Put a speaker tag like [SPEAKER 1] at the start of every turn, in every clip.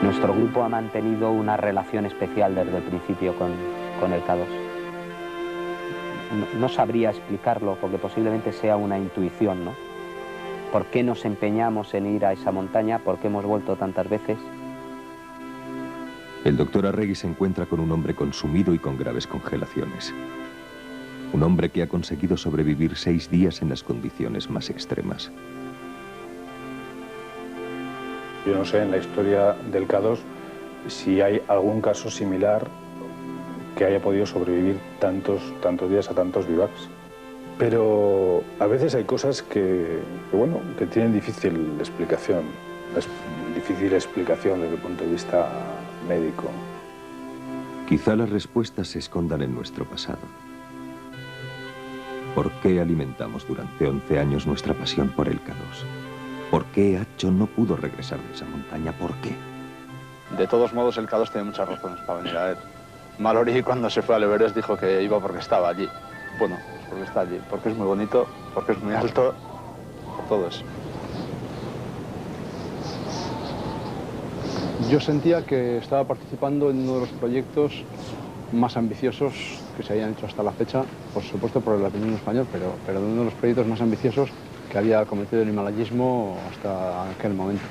[SPEAKER 1] Nuestro grupo ha mantenido una relación especial desde el principio con el K2. No sabría explicarlo porque posiblemente sea una intuición, ¿no? ¿Por qué nos empeñamos en ir a esa montaña? ¿Por qué hemos vuelto tantas veces?
[SPEAKER 2] El doctor Arregui se encuentra con un hombre consumido y con graves congelaciones. Un hombre que ha conseguido sobrevivir 6 días en las condiciones más extremas.
[SPEAKER 3] Yo no sé en la historia del K2 si hay algún caso similar que haya podido sobrevivir tantos días a tantos bivacs. Pero a veces hay cosas que tienen difícil explicación. Es difícil explicación desde el punto de vista médico.
[SPEAKER 2] Quizá las respuestas se escondan en nuestro pasado. ¿Por qué alimentamos durante 11 años nuestra pasión por el K2? ¿Por qué Acho no pudo regresar de esa montaña? ¿Por qué?
[SPEAKER 4] De todos modos, el K2 tiene muchas razones para venir a él. Mallory, cuando se fue al Everest, dijo que iba porque estaba allí. Bueno, porque está allí, porque es muy bonito, porque es muy alto, por todo eso.
[SPEAKER 5] Yo sentía que estaba participando en uno de los proyectos más ambiciosos que se habían hecho hasta la fecha, por supuesto por el alpinismo español, pero de uno de los proyectos más ambiciosos que había cometido el himalayismo hasta aquel momento.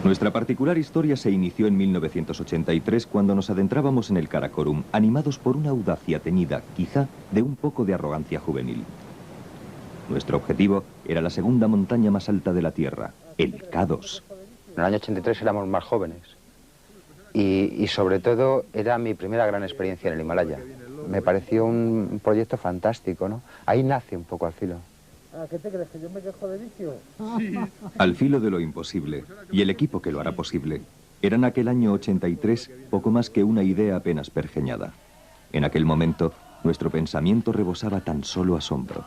[SPEAKER 2] Nuestra particular historia se inició en 1983 cuando nos adentrábamos en el Karakorum, animados por una audacia teñida, quizá, de un poco de arrogancia juvenil. Nuestro objetivo era la segunda montaña más alta de la Tierra, el K2.
[SPEAKER 6] En el año 83 éramos más jóvenes y sobre todo era mi primera gran experiencia en el Himalaya. Me pareció un proyecto fantástico, ¿no? Ahí nace un poco Al Filo.
[SPEAKER 7] ¿Qué te crees, que yo me quejo de vicio?
[SPEAKER 2] Sí. Al filo de lo imposible, y el equipo que lo hará posible, era en aquel año 83 poco más que una idea apenas pergeñada. En aquel momento, nuestro pensamiento rebosaba tan solo asombro.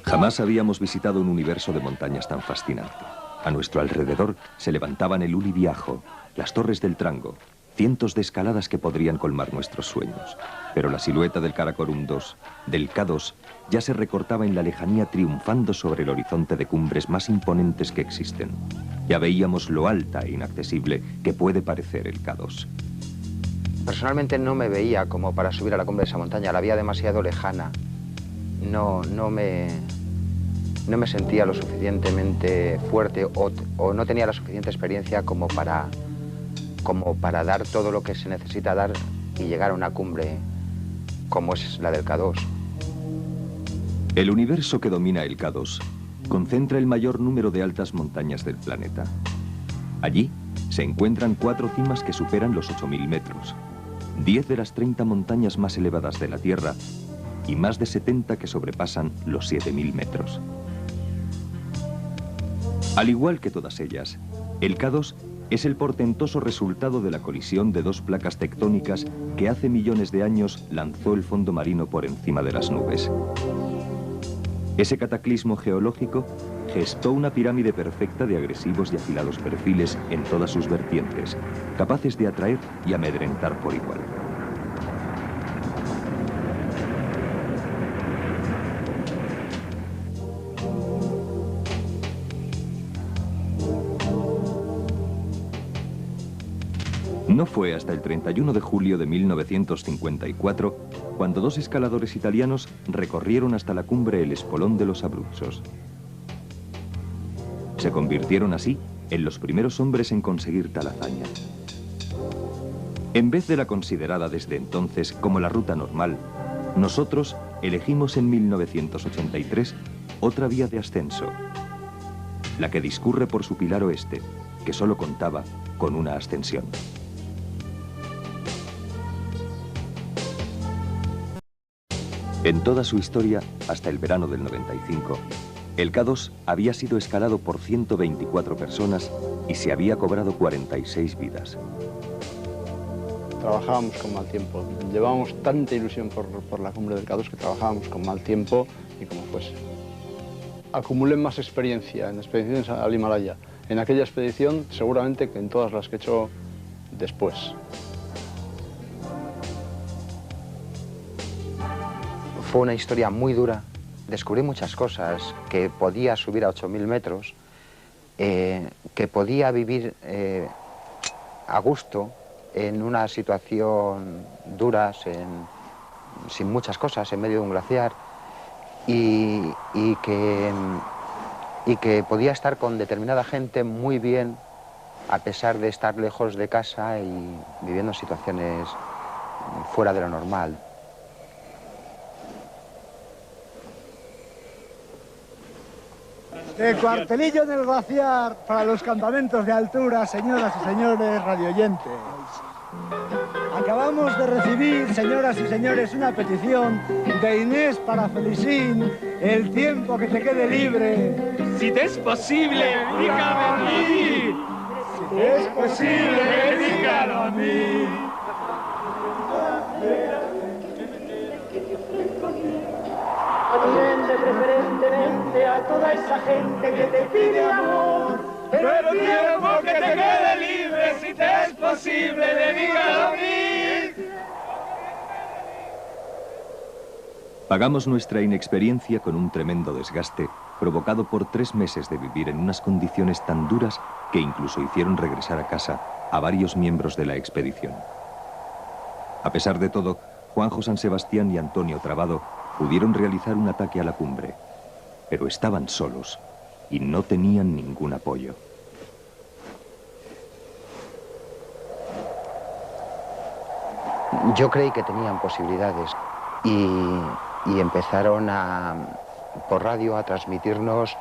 [SPEAKER 2] Jamás habíamos visitado un universo de montañas tan fascinante. A nuestro alrededor se levantaban el Uli Biajo, las torres del Trango, cientos de escaladas que podrían colmar nuestros sueños. Pero la silueta del Karakorum 2, del K2, ya se recortaba en la lejanía triunfando sobre el horizonte de cumbres más imponentes que existen. Ya veíamos lo alta e inaccesible que puede parecer el K2.
[SPEAKER 6] Personalmente no me veía como para subir a la cumbre de esa montaña, la veía demasiado lejana. No me sentía lo suficientemente fuerte o no tenía la suficiente experiencia como para dar todo lo que se necesita dar y llegar a una cumbre como es la del K2.
[SPEAKER 2] El universo que domina el K2 concentra el mayor número de altas montañas del planeta. Allí se encuentran 4 cimas que superan los 8.000 metros, 10 de las 30 montañas más elevadas de la Tierra y más de 70 que sobrepasan los 7.000 metros. Al igual que todas ellas, el K2 es el portentoso resultado de la colisión de 2 placas tectónicas que hace millones de años lanzó el fondo marino por encima de las nubes. Ese cataclismo geológico gestó una pirámide perfecta de agresivos y afilados perfiles en todas sus vertientes, capaces de atraer y amedrentar por igual. No fue hasta el 31 de julio de 1954 cuando 2 escaladores italianos recorrieron hasta la cumbre el Espolón de los Abruzos. Se convirtieron así en los primeros hombres en conseguir tal hazaña. En vez de la considerada desde entonces como la ruta normal, nosotros elegimos en 1983 otra vía de ascenso, la que discurre por su pilar oeste, que solo contaba con una ascensión. En toda su historia, hasta el verano del 95, el K2 había sido escalado por 124 personas y se había cobrado 46 vidas.
[SPEAKER 5] trabajábamos con mal tiempo. Llevábamos tanta ilusión por la cumbre del K2 que trabajábamos con mal tiempo y como fuese. Acumulé más experiencia en expediciones al Himalaya en aquella expedición seguramente que en todas las que he hecho después.
[SPEAKER 6] Fue una historia muy dura. Descubrí muchas cosas, que podía subir a 8.000 metros, que podía vivir a gusto en una situación dura, sin muchas cosas, en medio de un glaciar, y que podía estar con determinada gente muy bien, a pesar de estar lejos de casa y viviendo situaciones fuera de lo normal.
[SPEAKER 7] De cuartelillo en el glaciar para los campamentos de altura, señoras y señores radioyentes. Acabamos de recibir, señoras y señores, una petición de Inés para Felicín, el tiempo que te quede libre.
[SPEAKER 8] Si te es posible, dígame a mí.
[SPEAKER 7] Si te es posible, dígalo a mí.
[SPEAKER 8] Atiende preferentemente a toda esa gente que te pide amor. Pero el tiempo que te quede libre, si te es posible, dígalo a mí.
[SPEAKER 2] Pagamos nuestra inexperiencia con un tremendo desgaste provocado por 3 meses de vivir en unas condiciones tan duras que incluso hicieron regresar a casa a varios miembros de la expedición. A pesar de todo, Juanjo San Sebastián y Antonio Trabado pudieron realizar un ataque a la cumbre, pero estaban solos y no tenían ningún apoyo.
[SPEAKER 6] Yo creí que tenían posibilidades y empezaron por radio a transmitirnos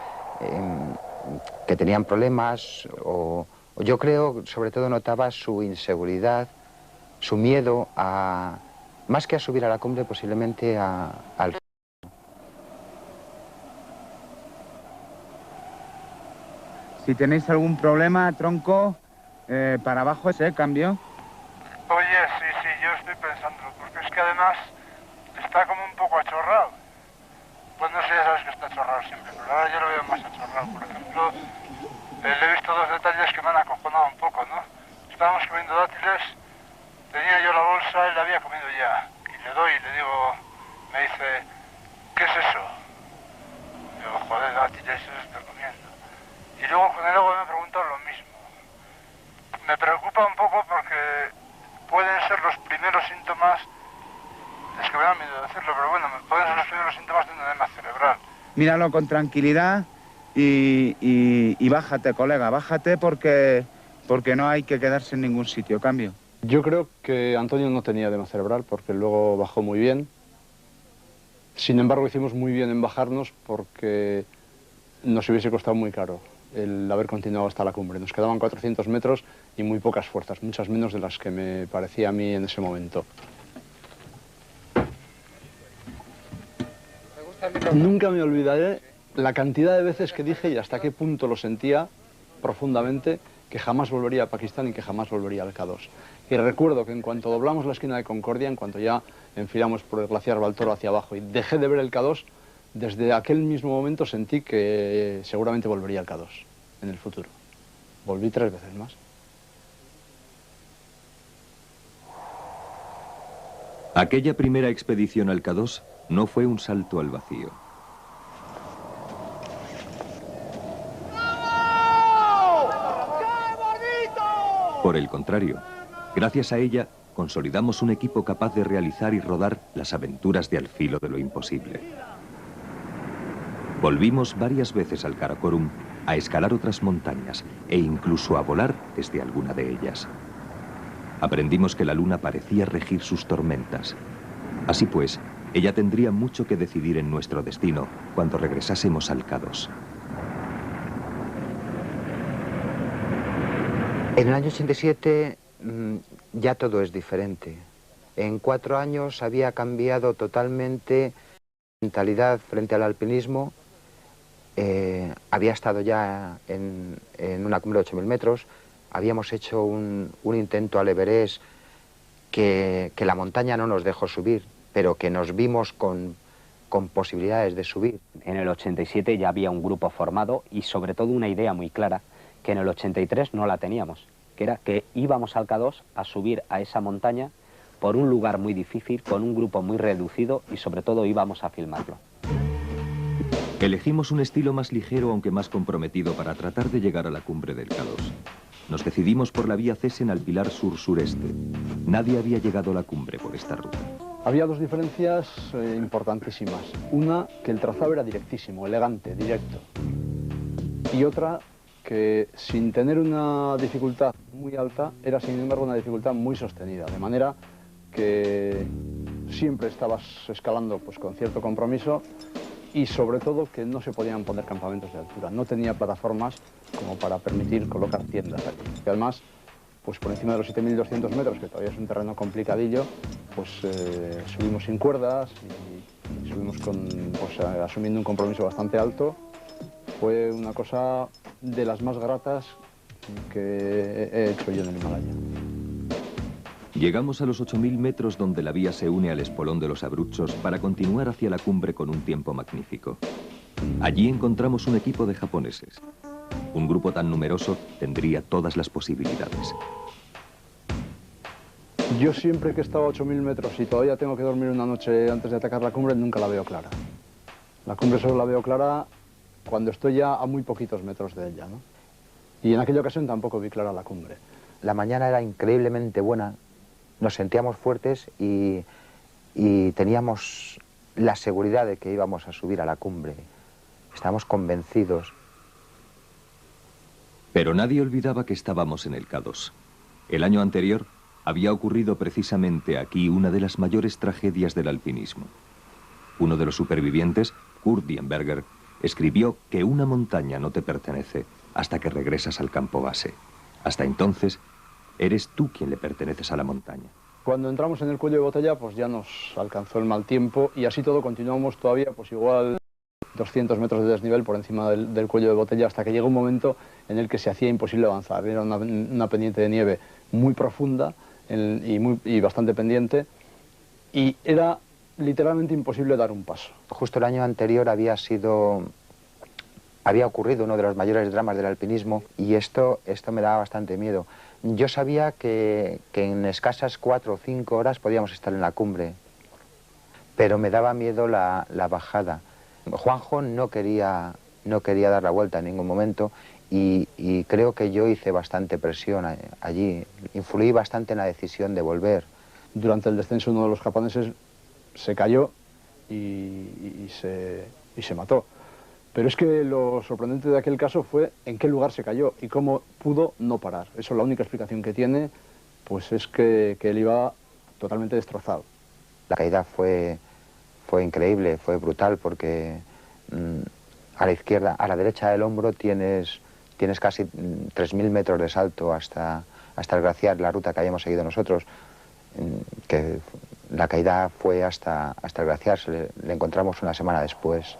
[SPEAKER 6] que tenían problemas o yo creo, sobre todo notaba su inseguridad, su miedo más que a subir a la cumbre, posiblemente al...
[SPEAKER 9] Si tenéis algún problema, tronco, para abajo ese cambio.
[SPEAKER 10] Oye, sí, yo estoy pensándolo, porque es que además está como un poco achorrado. Pues no sé, ya sabes que está achorrado siempre, pero ahora yo lo veo más achorrado. Por ejemplo, le he visto 2 detalles que me han acojonado un poco, ¿no? Estábamos comiendo dátiles, tenía yo la bolsa, él la había comido ya. Y le doy y le digo, me dice, ¿qué es eso? Digo, joder, dátiles, eso estoy comiendo. Y luego con el agua me ha preguntado lo mismo. Me preocupa un poco porque pueden ser los primeros síntomas, es que me da miedo decirlo, pero bueno, pueden ser los primeros síntomas de un edema cerebral.
[SPEAKER 9] Míralo con tranquilidad y bájate, colega, bájate porque no hay que quedarse en ningún sitio, cambio.
[SPEAKER 5] Yo creo que Antonio no tenía edema cerebral porque luego bajó muy bien. Sin embargo, hicimos muy bien en bajarnos porque nos hubiese costado muy caro el haber continuado hasta la cumbre. Nos quedaban 400 metros y muy pocas fuerzas, muchas menos de las que me parecía a mí en ese momento. Nunca me olvidaré la cantidad de veces que dije y hasta qué punto lo sentía profundamente que jamás volvería a Pakistán y que jamás volvería al K2. Y recuerdo que en cuanto doblamos la esquina de Concordia, en cuanto ya enfilamos por el glaciar Baltoro hacia abajo y dejé de ver el K2, desde aquel mismo momento sentí que seguramente volvería al K2 en el futuro. Volví 3 veces más.
[SPEAKER 2] Aquella primera expedición al K2 no fue un salto al vacío. Por el contrario, gracias a ella consolidamos un equipo capaz de realizar y rodar las aventuras de Al filo de lo imposible. Volvimos varias veces al Karakorum a escalar otras montañas e incluso a volar desde alguna de ellas. Aprendimos que la luna parecía regir sus tormentas. Así pues, ella tendría mucho que decidir en nuestro destino cuando regresásemos al K2.
[SPEAKER 6] En el año 87 ya todo es diferente. En 4 años había cambiado totalmente la mentalidad frente al alpinismo. Había estado ya en una cumbre de 8.000 metros, habíamos hecho un intento al Everest que la montaña no nos dejó subir, pero que nos vimos con posibilidades de subir.
[SPEAKER 1] En el 87 ya había un grupo formado y sobre todo una idea muy clara, que en el 83 no la teníamos, que era que íbamos al K2 a subir a esa montaña por un lugar muy difícil, con un grupo muy reducido y sobre todo íbamos a filmarlo.
[SPEAKER 2] Elegimos un estilo más ligero aunque más comprometido para tratar de llegar a la cumbre del K2. Nos decidimos por la vía Cesen al Pilar Sur-Sureste. Nadie había llegado a la cumbre por esta ruta.
[SPEAKER 5] Había dos diferencias importantísimas. Una, que el trazado era directísimo, elegante, directo. Y otra, que sin tener una dificultad muy alta, era sin embargo una dificultad muy sostenida. De manera que siempre estabas escalando pues, con cierto compromiso y sobre todo que no se podían poner campamentos de altura. No tenía plataformas como para permitir colocar tiendas aquí. Y además, pues por encima de los 7.200 metros, que todavía es un terreno complicadillo, pues subimos sin cuerdas y subimos pues, asumiendo un compromiso bastante alto. Fue una cosa de las más gratas que he hecho yo en el Himalaya.
[SPEAKER 2] Llegamos a los 8.000 metros donde la vía se une al espolón de los Abruzos para continuar hacia la cumbre con un tiempo magnífico. Allí encontramos un equipo de japoneses. Un grupo tan numeroso tendría todas las posibilidades.
[SPEAKER 5] Yo siempre que he estado a 8.000 metros y todavía tengo que dormir una noche antes de atacar la cumbre, nunca la veo clara. La cumbre solo la veo clara cuando estoy ya a muy poquitos metros de ella, ¿no? Y en aquella ocasión tampoco vi clara la cumbre.
[SPEAKER 6] La mañana era increíblemente buena, nos sentíamos fuertes y teníamos la seguridad de que íbamos a subir a la cumbre. Estábamos convencidos.
[SPEAKER 2] Pero nadie olvidaba que estábamos en el K2. El año anterior había ocurrido precisamente aquí una de las mayores tragedias del alpinismo. Uno de los supervivientes, Kurt Dienberger, escribió que una montaña no te pertenece hasta que regresas al campo base. Hasta entonces, eres tú quien le perteneces a la montaña.
[SPEAKER 5] Cuando entramos en el cuello de botella, pues ya nos alcanzó el mal tiempo y así todo continuamos todavía, pues igual 200 metros de desnivel por encima del cuello de botella, hasta que llegó un momento en el que se hacía imposible avanzar. Era una pendiente de nieve muy profunda y bastante pendiente, y era literalmente imposible dar un paso.
[SPEAKER 6] Justo el año anterior había ocurrido uno de los mayores dramas del alpinismo y esto me daba bastante miedo. Yo sabía que en escasas 4 o 5 horas podíamos estar en la cumbre, pero me daba miedo la bajada. Juanjo no quería dar la vuelta en ningún momento y creo que yo hice bastante presión allí, influí bastante en la decisión de volver.
[SPEAKER 5] Durante el descenso uno de los japoneses se cayó y se mató. Pero es que lo sorprendente de aquel caso fue en qué lugar se cayó y cómo pudo no parar. Eso, la única explicación que tiene, pues es que él iba totalmente destrozado.
[SPEAKER 6] La caída fue increíble, fue brutal, porque a la izquierda, a la derecha del hombro tienes casi 3.000 metros de salto hasta el glaciar, la ruta que habíamos seguido nosotros, que la caída fue hasta el glaciar, le encontramos una semana después.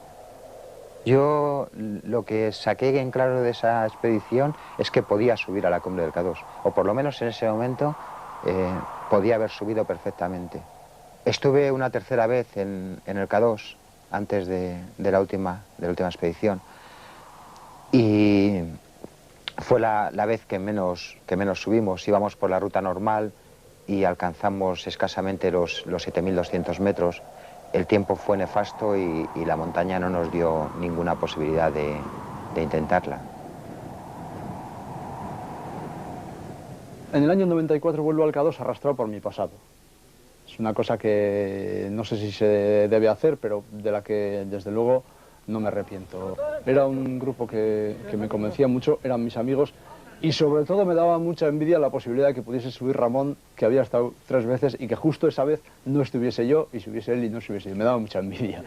[SPEAKER 6] Yo lo que saqué en claro de esa expedición es que podía subir a la cumbre del K2, o por lo menos en ese momento podía haber subido perfectamente. Estuve una tercera vez en el K2 antes de la última expedición y fue la vez que menos subimos. Íbamos por la ruta normal y alcanzamos escasamente los 7.200 metros. El tiempo fue nefasto y la montaña no nos dio ninguna posibilidad de intentarla.
[SPEAKER 5] En el año 94 vuelvo al K2 arrastrado por mi pasado. Es una cosa que no sé si se debe hacer, pero de la que desde luego no me arrepiento. Era un grupo que me convencía mucho, eran mis amigos, y sobre todo me daba mucha envidia la posibilidad de que pudiese subir Ramón, que había estado 3 veces, y que justo esa vez no estuviese yo, y subiese él y no estuviese yo. Me daba mucha envidia.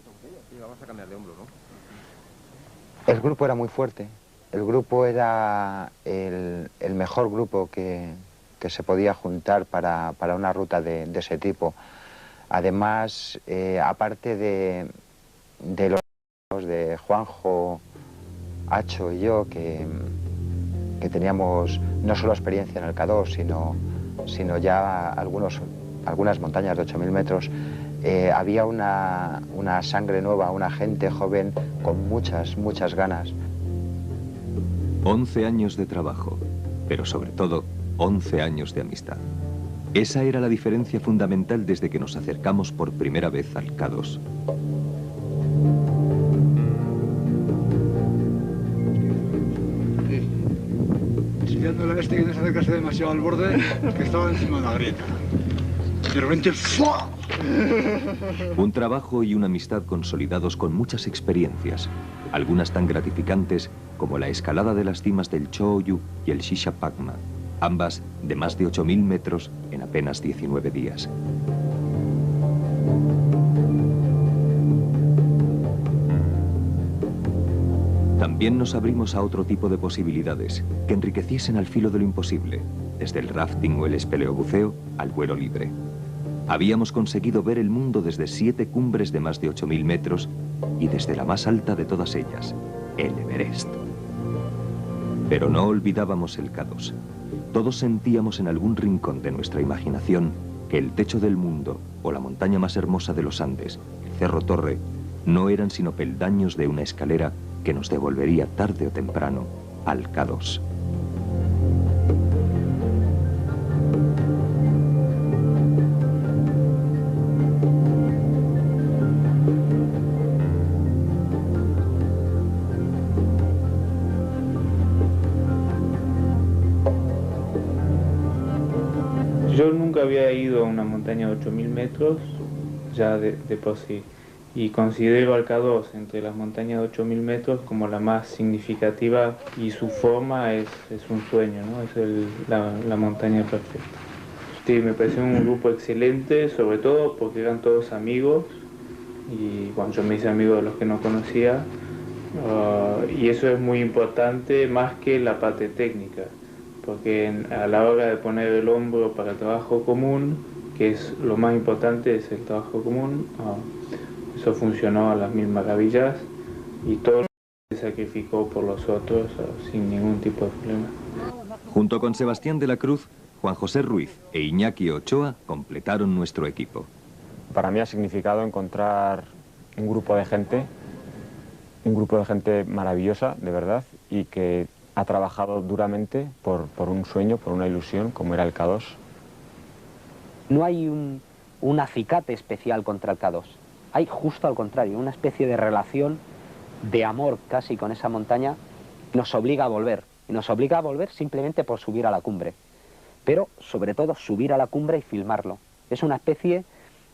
[SPEAKER 6] Vamos a cambiar de hombro, ¿no? El grupo era muy fuerte. El grupo era el mejor grupo que se podía juntar para una ruta de ese tipo. Además, aparte de los de Juanjo, Acho y yo, que teníamos no solo experiencia en el K2, sino ya algunos algunas montañas de 8.000 metros, había una sangre nueva, una gente joven con muchas ganas.
[SPEAKER 2] 11 años de trabajo, pero sobre todo 11 años de amistad. Esa era la diferencia fundamental desde que nos acercamos por primera vez al K2.
[SPEAKER 11] Enseñándole a este que no se acercase demasiado al borde, que estaba encima de la grieta. De repente, ¡fua!
[SPEAKER 2] Un trabajo y una amistad consolidados con muchas experiencias, algunas tan gratificantes como la escalada de las cimas del Choyu y el Shishapakma, ambas de más de 8.000 metros en apenas 19 días. También nos abrimos a otro tipo de posibilidades que enriqueciesen al filo de lo imposible, desde el rafting o el espeleobuceo al vuelo libre. Habíamos conseguido ver el mundo desde 7 cumbres de más de 8.000 metros y desde la más alta de todas ellas, el Everest. Pero no olvidábamos el K2. Todos sentíamos en algún rincón de nuestra imaginación que el techo del mundo o la montaña más hermosa de los Andes, el Cerro Torre, no eran sino peldaños de una escalera que nos devolvería tarde o temprano al K2.
[SPEAKER 12] Yo nunca había ido a una montaña de 8.000 metros, ya de por sí, y considero al K2 entre las montañas de 8.000 metros como la más significativa, y su forma es un sueño, ¿no? Es la montaña perfecta. Sí, me pareció un grupo excelente, sobre todo porque eran todos amigos, y bueno, yo me hice amigo de los que no conocía, y eso es muy importante más que la parte técnica. Porque a la hora de poner el hombro para el trabajo común, que es lo más importante, es el trabajo común, eso funcionó a las mil maravillas y todo se sacrificó por los otros sin ningún tipo de problema.
[SPEAKER 2] Junto con Sebastián de la Cruz, Juan José Ruiz e Iñaki Ochoa completaron nuestro equipo.
[SPEAKER 13] Para mí ha significado encontrar un grupo de gente maravillosa, de verdad, y que ha trabajado duramente por un sueño, por una ilusión, como era el K2.
[SPEAKER 1] No hay un acicate especial contra el K2. Hay justo al contrario, una especie de relación de amor casi con esa montaña. Nos obliga a volver. Y nos obliga a volver simplemente por subir a la cumbre. Pero, sobre todo, subir a la cumbre y filmarlo. Es una especie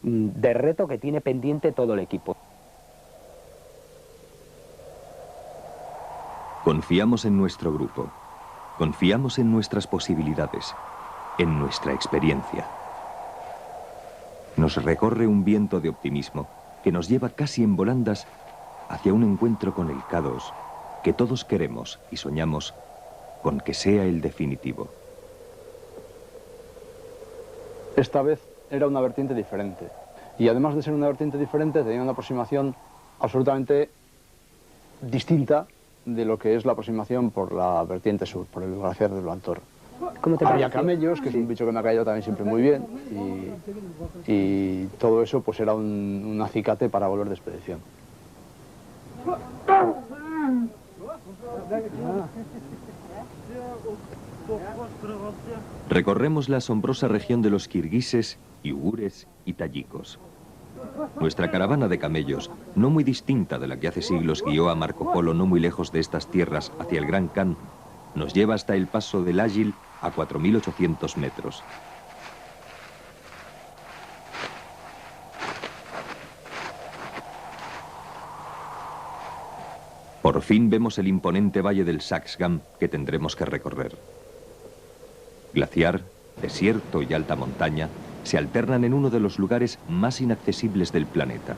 [SPEAKER 1] de reto que tiene pendiente todo el equipo.
[SPEAKER 2] Confiamos en nuestro grupo, confiamos en nuestras posibilidades, en nuestra experiencia. Nos recorre un viento de optimismo que nos lleva casi en volandas hacia un encuentro con el K2 que todos queremos y soñamos con que sea el definitivo.
[SPEAKER 5] Esta vez era una vertiente diferente. Y además de ser una vertiente diferente, tenía una aproximación absolutamente distinta de lo que es la aproximación por la vertiente sur, por el glaciar del Blantor. Había camellos, que es un bicho que me ha caído también siempre muy bien, y todo eso pues era un acicate para volver de expedición.
[SPEAKER 2] Recorremos la asombrosa región de los kirguises, uigures y tayikos. Nuestra caravana de camellos, no muy distinta de la que hace siglos guió a Marco Polo no muy lejos de estas tierras hacia el Gran Khan, nos lleva hasta el paso del Ágil a 4.800 metros. Por fin vemos el imponente valle del Saxgam que tendremos que recorrer. Glaciar, desierto y alta montaña se alternan en uno de los lugares más inaccesibles del planeta.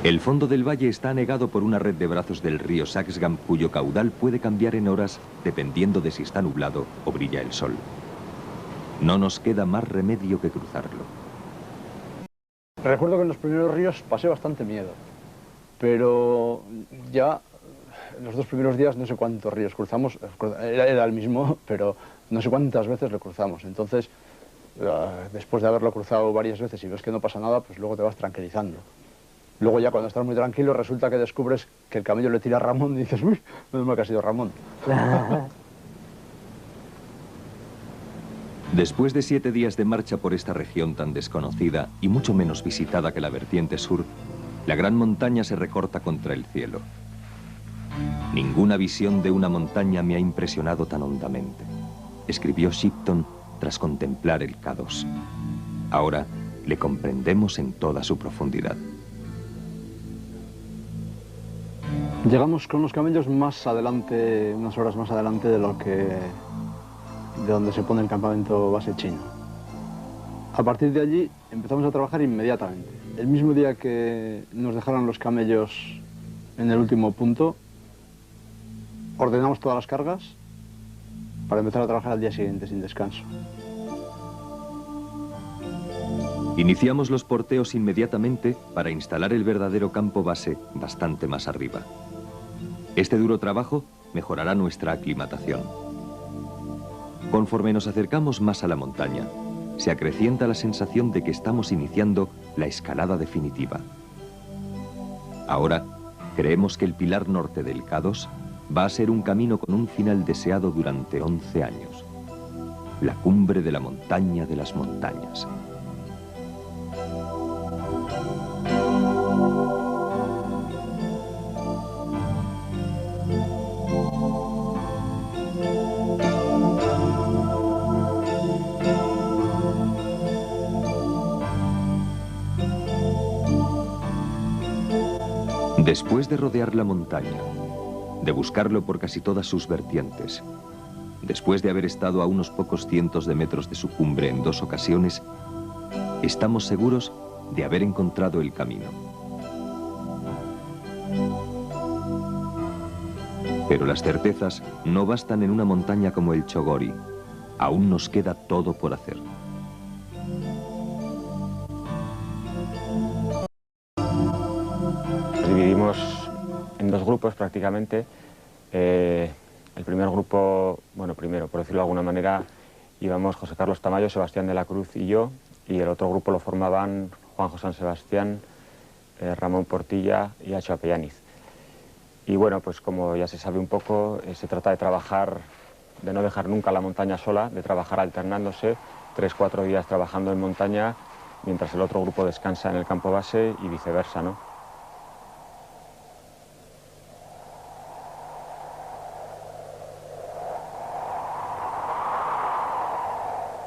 [SPEAKER 2] El fondo del valle está anegado por una red de brazos del río Saxgam cuyo caudal puede cambiar en horas dependiendo de si está nublado o brilla el sol. No nos queda más remedio que cruzarlo.
[SPEAKER 5] Recuerdo que en los primeros ríos pasé bastante miedo, pero ya los 2 primeros días no sé cuántos ríos cruzamos, era el mismo, pero no sé cuántas veces lo cruzamos. Entonces, después de haberlo cruzado varias veces y ves que no pasa nada, pues luego te vas tranquilizando. Luego ya cuando estás muy tranquilo resulta que descubres que el camello le tira a Ramón y dices, uy, menos mal que ha sido Ramón.
[SPEAKER 2] Después de 7 días de marcha por esta región tan desconocida y mucho menos visitada que la vertiente sur, la gran montaña se recorta contra el cielo. Ninguna visión de una montaña me ha impresionado tan hondamente, escribió Shipton tras contemplar el K2. Ahora le comprendemos en toda su profundidad.
[SPEAKER 5] Llegamos con los camellos más adelante, unas horas más adelante de donde se pone el campamento base chino. A partir de allí empezamos a trabajar inmediatamente. El mismo día que nos dejaron los camellos en el último punto, ordenamos todas las cargas para empezar a trabajar al día siguiente sin descanso.
[SPEAKER 2] Iniciamos los porteos inmediatamente para instalar el verdadero campo base bastante más arriba. Este duro trabajo mejorará nuestra aclimatación. Conforme nos acercamos más a la montaña, se acrecienta la sensación de que estamos iniciando la escalada definitiva. Ahora, creemos que el pilar norte del K2 va a ser un camino con un final deseado durante 11 años. La cumbre de la montaña de las montañas. Después de rodear la montaña, de buscarlo por casi todas sus vertientes, después de haber estado a unos pocos cientos de metros de su cumbre en 2 ocasiones, estamos seguros de haber encontrado el camino. Pero las certezas no bastan en una montaña como el Chogori. Aún nos queda todo por hacer.
[SPEAKER 13] Dividimos en 2 grupos prácticamente. El primer grupo, bueno, primero, por decirlo de alguna manera, íbamos José Carlos Tamayo, Sebastián de la Cruz y yo, y el otro grupo lo formaban Juanjo San Sebastián, Ramón Portilla y Acho Apellaniz. Y bueno, pues como ya se sabe un poco, se trata de trabajar, de no dejar nunca la montaña sola, de trabajar alternándose, 3-4 días trabajando en montaña, mientras el otro grupo descansa en el campo base y viceversa, ¿no?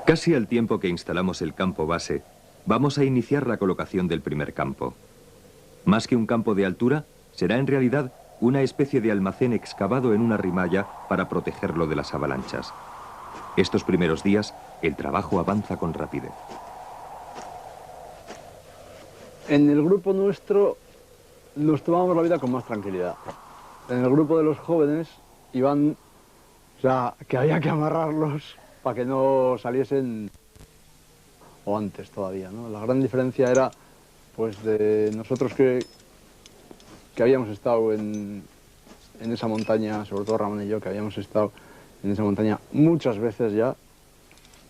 [SPEAKER 2] Casi al tiempo que instalamos el campo base, vamos a iniciar la colocación del primer campo. Más que un campo de altura, será en realidad una especie de almacén excavado en una rimalla para protegerlo de las avalanchas. Estos primeros días, el trabajo avanza con rapidez.
[SPEAKER 5] En el grupo nuestro nos tomamos la vida con más tranquilidad. En el grupo de los jóvenes iban, o sea, que había que amarrarlos para que no saliesen, o antes todavía, ¿no? La gran diferencia era, pues, de nosotros que habíamos estado en esa montaña, sobre todo Ramón y yo, que habíamos estado en esa montaña muchas veces ya,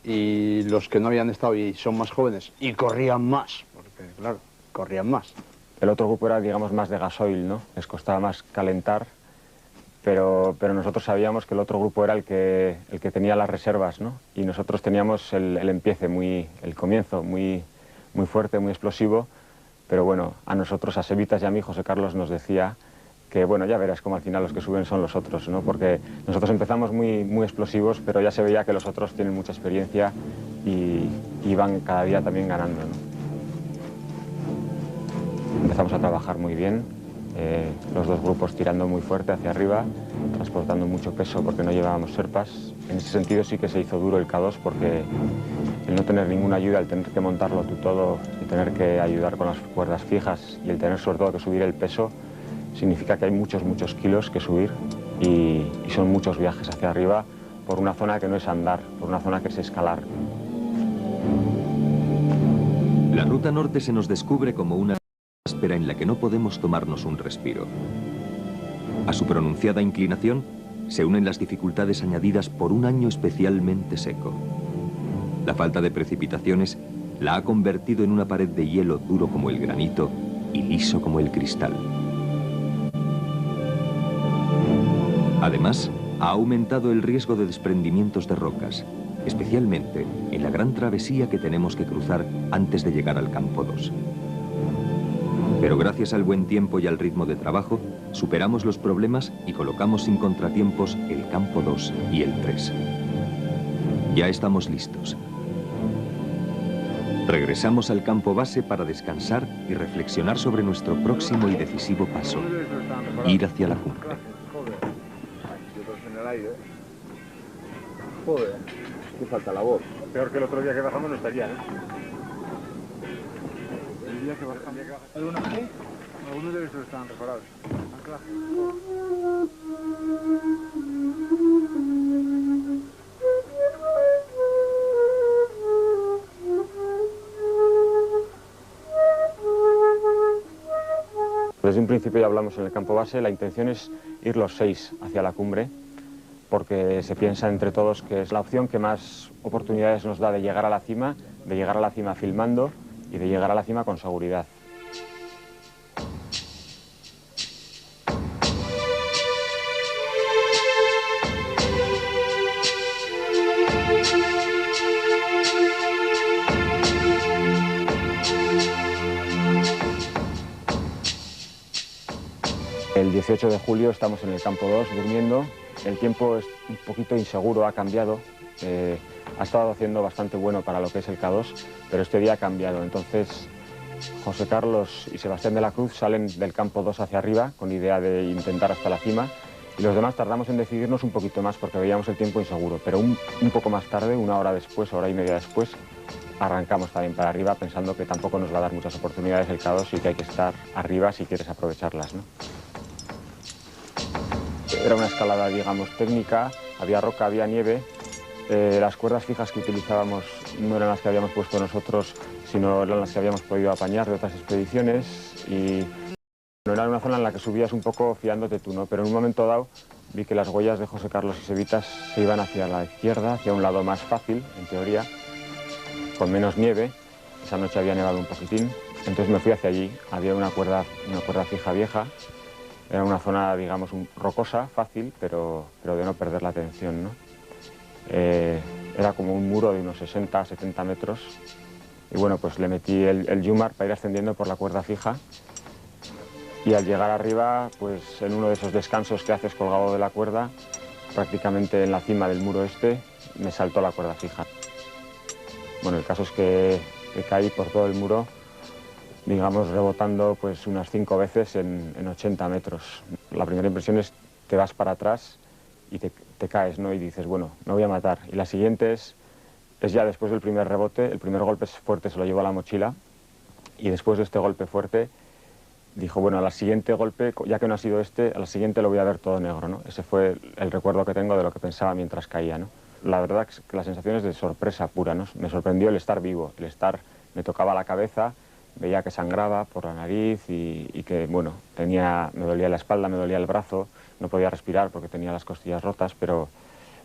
[SPEAKER 5] y los que no habían estado y son más jóvenes y corrían más, porque, claro, corrían más.
[SPEAKER 13] El otro grupo era, digamos, más de gasoil, ¿no? Les costaba más calentar, pero nosotros sabíamos que el otro grupo era el que tenía las reservas, ¿no? Y nosotros teníamos el empiece, el comienzo muy fuerte, muy explosivo, pero bueno, a nosotros, a Sevitas y a mí, José Carlos nos decía que, bueno, ya verás cómo al final los que suben son los otros, ¿no? Porque nosotros empezamos muy explosivos, pero ya se veía que los otros tienen mucha experiencia y van cada día también ganando, ¿no? Empezamos a trabajar muy bien. Los 2 grupos tirando muy fuerte hacia arriba, transportando mucho peso porque no llevábamos serpas. En ese sentido sí que se hizo duro el K2 porque el no tener ninguna ayuda, el tener que montarlo tú todo, el tener que ayudar con las cuerdas fijas y el tener sobre todo que subir el peso, significa que hay muchos kilos que subir y son muchos viajes hacia arriba por una zona que no es andar, por una zona que es escalar.
[SPEAKER 2] La ruta norte se nos descubre como una áspera en la que no podemos tomarnos un respiro. A su pronunciada inclinación se unen las dificultades añadidas por un año especialmente seco. La falta de precipitaciones la ha convertido en una pared de hielo duro como el granito y liso como el cristal. Además, ha aumentado el riesgo de desprendimientos de rocas, especialmente en la gran travesía que tenemos que cruzar antes de llegar al campo 2. Pero gracias al buen tiempo y al ritmo de trabajo, superamos los problemas y colocamos sin contratiempos el campo 2 y el 3. Ya estamos listos. Regresamos al campo base para descansar y reflexionar sobre nuestro próximo y decisivo paso, ir hacia la cumbre.
[SPEAKER 5] Joder, qué falta la voz. Peor que el otro día que bajamos no estaría, ¿eh? El día que bajamos... ¿Algunos qué? Algunos de estos estaban reparados. Anclaje.
[SPEAKER 13] Desde un principio ya hablamos en el campo base, la intención es ir los 6 hacia la cumbre, porque se piensa entre todos que es la opción que más oportunidades nos da de llegar a la cima filmando y de llegar a la cima con seguridad. El 18 de julio estamos en el campo 2 durmiendo. El tiempo es un poquito inseguro, ha cambiado. Ha estado haciendo bastante bueno para lo que es el K2, pero este día ha cambiado. Entonces, José Carlos y Sebastián de la Cruz salen del campo 2 hacia arriba con idea de intentar hasta la cima. Y los demás tardamos en decidirnos un poquito más porque veíamos el tiempo inseguro. Pero un poco más tarde, una hora después, hora y media después, arrancamos también para arriba pensando que tampoco nos va a dar muchas oportunidades el K2 y que hay que estar arriba si quieres aprovecharlas, ¿no? Era una escalada, digamos, técnica, había roca, había nieve. Las cuerdas fijas que utilizábamos no eran las que habíamos puesto nosotros, sino eran las que habíamos podido apañar de otras expediciones. Y no era una zona en la que subías un poco fiándote tú, ¿no? Pero en un momento dado vi que las huellas de José Carlos y Sevitas se iban hacia la izquierda, hacia un lado más fácil, en teoría, con menos nieve. Esa noche había nevado un poquitín, entonces me fui hacia allí. Había una cuerda fija vieja. Era una zona, digamos, rocosa, fácil, pero de no perder la atención, ¿no? Era como un muro de unos 60-70 metros. Y bueno, pues le metí el Yumar para ir ascendiendo por la cuerda fija. Y al llegar arriba, pues en uno de esos descansos que haces colgado de la cuerda, prácticamente en la cima del muro este, me saltó la cuerda fija. Bueno, el caso es que caí por todo el muro, digamos, rebotando pues unas 5 veces en 80 metros. La primera impresión es te vas para atrás y te caes, ¿no? Y dices, bueno, me voy a matar. Y la siguiente es ya después del primer rebote, el primer golpe fuerte se lo llevó a la mochila y después de este golpe fuerte dijo, bueno, al siguiente golpe, ya que no ha sido este, a la siguiente lo voy a ver todo negro, ¿no? Ese fue el recuerdo que tengo de lo que pensaba mientras caía, ¿no? La verdad es que la sensación es de sorpresa pura, ¿no? Me sorprendió el estar vivo, me tocaba la cabeza, veía que sangraba por la nariz y que, bueno, me dolía la espalda, me dolía el brazo, no podía respirar porque tenía las costillas rotas, pero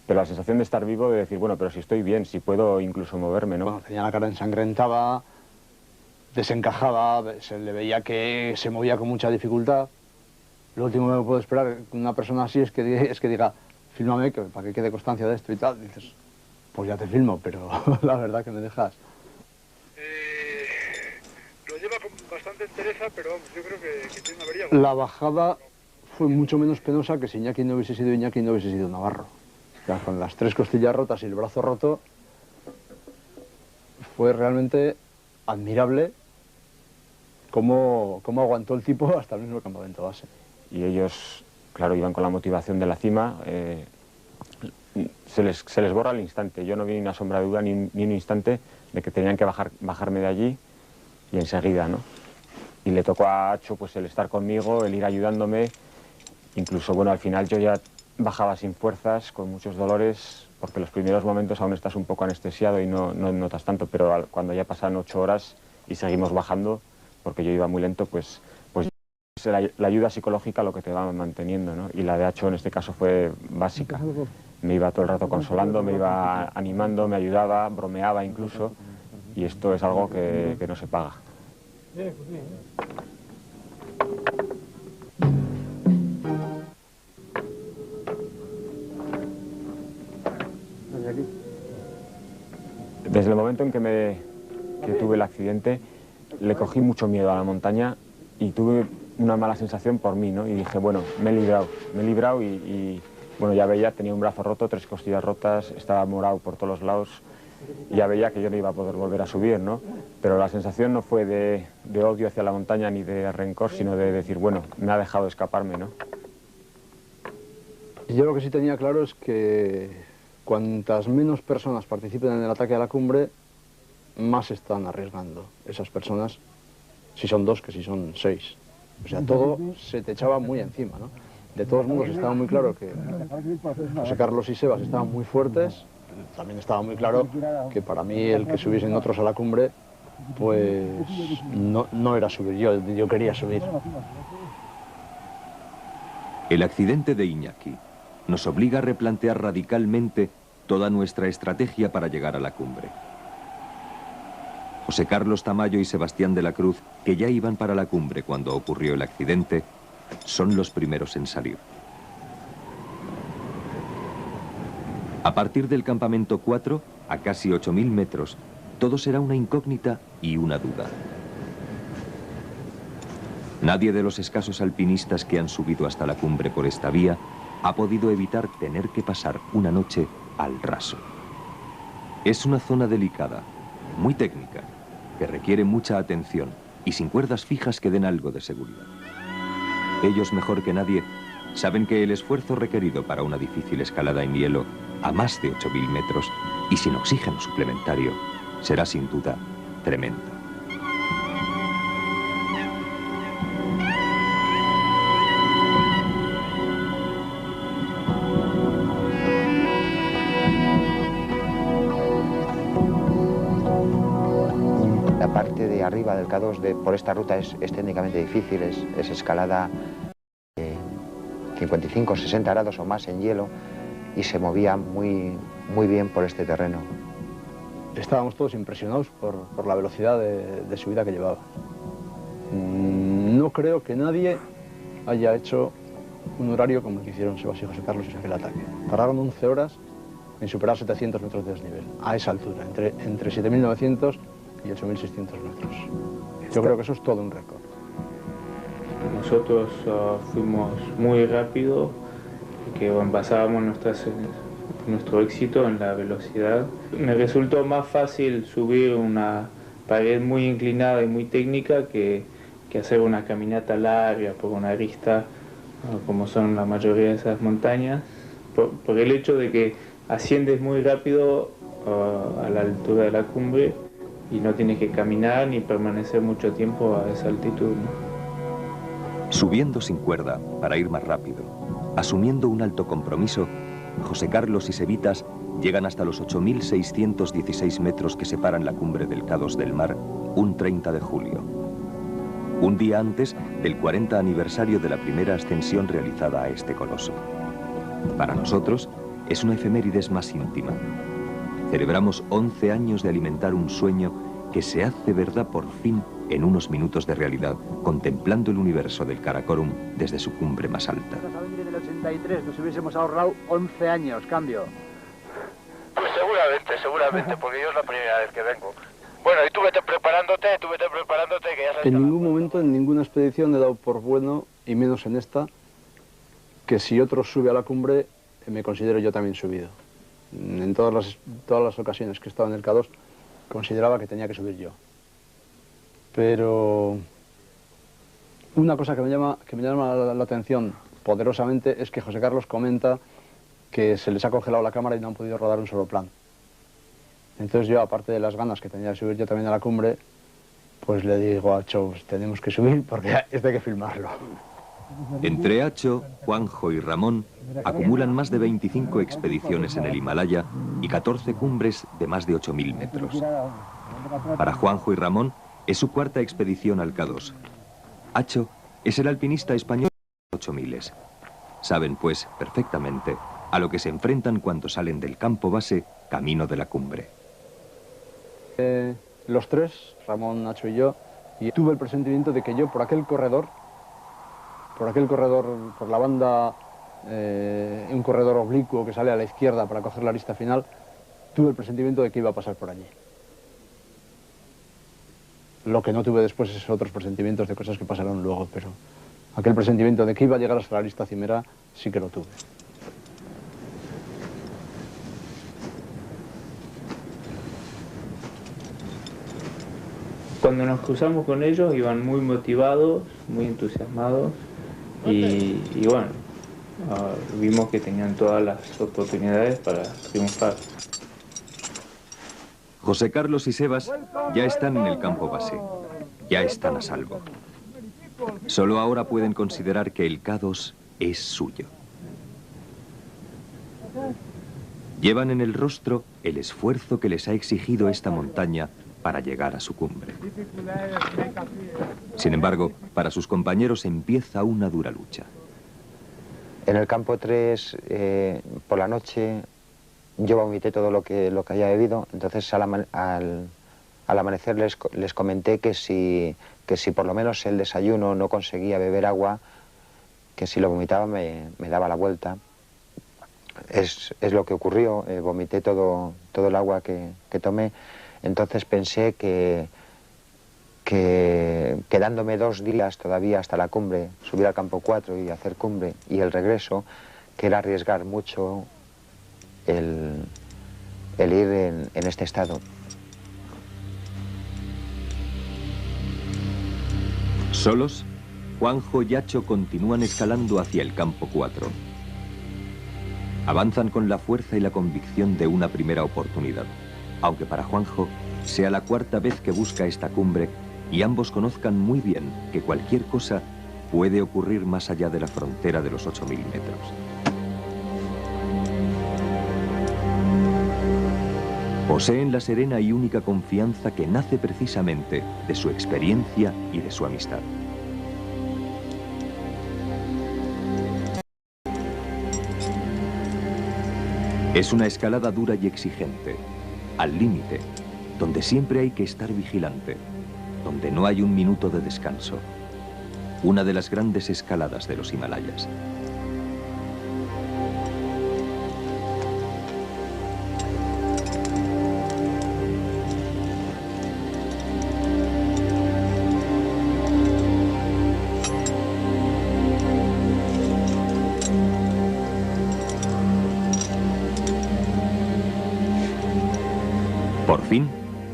[SPEAKER 13] la sensación de estar vivo, de decir, bueno, pero si estoy bien, si puedo incluso moverme, ¿no?
[SPEAKER 5] Bueno, tenía la cara ensangrentada, desencajaba, se le veía que se movía con mucha dificultad. Lo último que me puedo esperar de una persona así es que diga, fílmame, para que quede constancia de esto y tal. Dices, pues ya te filmo, pero la verdad que me dejas.
[SPEAKER 10] Lo lleva con bastante entereza, pero vamos, yo creo que tiene una avería.
[SPEAKER 5] La bajada fue mucho menos penosa que si Iñaki no hubiese sido Iñaki, no hubiese sido Navarro. Ya con las 3 costillas rotas y el brazo roto, fue realmente admirable cómo aguantó el tipo hasta el mismo campamento base.
[SPEAKER 13] Y ellos, claro, iban con la motivación de la cima, se les borra al instante. Yo no vi ni una sombra de duda ni un instante de que tenían que bajarme de allí y enseguida, ¿no? Y le tocó a Acho pues el estar conmigo, el ir ayudándome. Incluso, bueno, al final yo ya bajaba sin fuerzas, con muchos dolores, porque los primeros momentos aún estás un poco anestesiado y no notas tanto, pero cuando ya pasan 8 horas y seguimos bajando, porque yo iba muy lento, pues Es la ayuda psicológica lo que te va manteniendo, ¿no? Y la de Acho en este caso fue básica. Me iba todo el rato consolando, me iba animando, me ayudaba, bromeaba incluso, y esto es algo que no se paga. Desde el momento en que tuve el accidente, le cogí mucho miedo a la montaña y tuve una mala sensación por mí, ¿no? Y dije, bueno, me he librado y bueno, ya veía, tenía un brazo roto, 3 costillas rotas, estaba morado por todos los lados y ya veía que yo no iba a poder volver a subir, ¿no? Pero la sensación no fue de odio hacia la montaña ni de rencor, sino de decir, bueno, me ha dejado escaparme, ¿no?
[SPEAKER 5] Yo lo que sí tenía claro es que cuantas menos personas participen en el ataque a la cumbre, más están arriesgando esas personas, si son 2 que si son 6. O sea, todo se te echaba muy encima, ¿no? De todos modos, estaba muy claro que José Carlos y Sebas estaban muy fuertes. También estaba muy claro que para mí el que subiesen otros a la cumbre, pues no era subir yo quería subir.
[SPEAKER 2] El accidente de Iñaki nos obliga a replantear radicalmente toda nuestra estrategia para llegar a la cumbre. José Carlos Tamayo y Sebastián de la Cruz, que ya iban para la cumbre cuando ocurrió el accidente, son los primeros en salir. A partir del campamento 4, a casi 8.000 metros, todo será una incógnita y una duda. Nadie de los escasos alpinistas que han subido hasta la cumbre por esta vía ha podido evitar tener que pasar una noche al raso. Es una zona delicada, muy técnica, que requiere mucha atención y sin cuerdas fijas que den algo de seguridad. Ellos, mejor que nadie, saben que el esfuerzo requerido para una difícil escalada en hielo a más de 8.000 metros y sin oxígeno suplementario será sin duda tremendo.
[SPEAKER 6] La parte de arriba del K2 por esta ruta es técnicamente difícil, es escalada 55 o 60 grados o más en hielo y se movía muy bien por este terreno.
[SPEAKER 5] Estábamos todos impresionados por la velocidad de subida que llevaba. No creo que nadie haya hecho un horario como el que hicieron Sebas y José Carlos en aquel ataque. Tardaron 11 horas en superar 700 metros de desnivel, a esa altura, entre 7.900 y 8.600 metros. Yo creo que eso es todo un récord.
[SPEAKER 12] Nosotros fuimos muy rápido, que basábamos nuestro éxito en la velocidad. Me resultó más fácil subir una pared muy inclinada y muy técnica que hacer una caminata larga por una arista, como son la mayoría de esas montañas, por el hecho de que asciendes muy rápido a la altura de la cumbre y no tienes que caminar ni permanecer mucho tiempo a esa altitud, ¿no?
[SPEAKER 2] Subiendo sin cuerda para ir más rápido, asumiendo un alto compromiso, José Carlos y Sevitas llegan hasta los 8.616 metros que separan la cumbre del K2 del Mar un 30 de julio. Un día antes del 40 aniversario de la primera ascensión realizada a este coloso. Para nosotros es una efemérides más íntima. Celebramos 11 años de alimentar un sueño que se hace verdad por fin en unos minutos de realidad, contemplando el universo del Karakorum desde su cumbre más alta.
[SPEAKER 7] En el 83 nos hubiésemos ahorrado 11 años, cambio.
[SPEAKER 10] Pues seguramente, porque yo es la primera vez que vengo. Bueno, y tú vete preparándote, que ya sabes.
[SPEAKER 5] En ningún momento, en ninguna expedición he dado por bueno, y menos en esta, que si otro sube a la cumbre, me considero yo también subido. En todas las ocasiones que he estado en el K2, consideraba que tenía que subir yo. Pero una cosa que me llama la atención poderosamente es que José Carlos comenta que se les ha congelado la cámara y no han podido rodar un solo plan. Entonces yo, aparte de las ganas que tenía de subir yo también a la cumbre, pues le digo a Acho, tenemos que subir porque esto hay que filmarlo.
[SPEAKER 2] Entre Acho, Juanjo y Ramón acumulan más de 25 expediciones en el Himalaya y 14 cumbres de más de 8.000 metros. Para Juanjo y Ramón es su cuarta expedición al K2. Acho Es el alpinista español 8000. Saben, pues, perfectamente a lo que se enfrentan cuando salen del campo base camino de la cumbre.
[SPEAKER 5] Los tres, Ramón, Nacho y yo, y tuve el presentimiento de que yo por aquel corredor, por la banda, un corredor oblicuo que sale a la izquierda para coger la lista final, tuve el presentimiento de que iba a pasar por allí. Lo que no tuve después es otros presentimientos de cosas que pasaron luego, pero aquel presentimiento de que iba a llegar hasta la lista cimera sí que lo tuve.
[SPEAKER 12] Cuando nos cruzamos con ellos iban muy motivados, muy entusiasmados y bueno, vimos que tenían todas las oportunidades para triunfar.
[SPEAKER 2] José Carlos y Sebas ya están en el campo base, ya están a salvo. Solo ahora pueden considerar que el K2 es suyo. Llevan en el rostro el esfuerzo que les ha exigido esta montaña para llegar a su cumbre. Sin embargo, para sus compañeros empieza una dura lucha.
[SPEAKER 6] En el campo 3, por la noche, yo vomité todo lo que había bebido, entonces al amanecer les comenté que si por lo menos el desayuno no conseguía beber agua, que si lo vomitaba me daba la vuelta. Es lo que ocurrió, vomité todo el agua que tomé. Entonces pensé que quedándome 2 días todavía hasta la cumbre, subir al campo 4 y hacer cumbre y el regreso, que era arriesgar mucho el ir en este estado.
[SPEAKER 2] Solos, Juanjo y Acho continúan escalando hacia el campo 4. Avanzan con la fuerza y la convicción de una primera oportunidad, aunque para Juanjo sea la 4ª vez que busca esta cumbre y ambos conozcan muy bien que cualquier cosa puede ocurrir más allá de la frontera de los 8000 metros. Poseen la serena y única confianza que nace precisamente de su experiencia y de su amistad. Es una escalada dura y exigente, al límite, donde siempre hay que estar vigilante, donde no hay un minuto de descanso. Una de las grandes escaladas de los Himalayas. Por fin,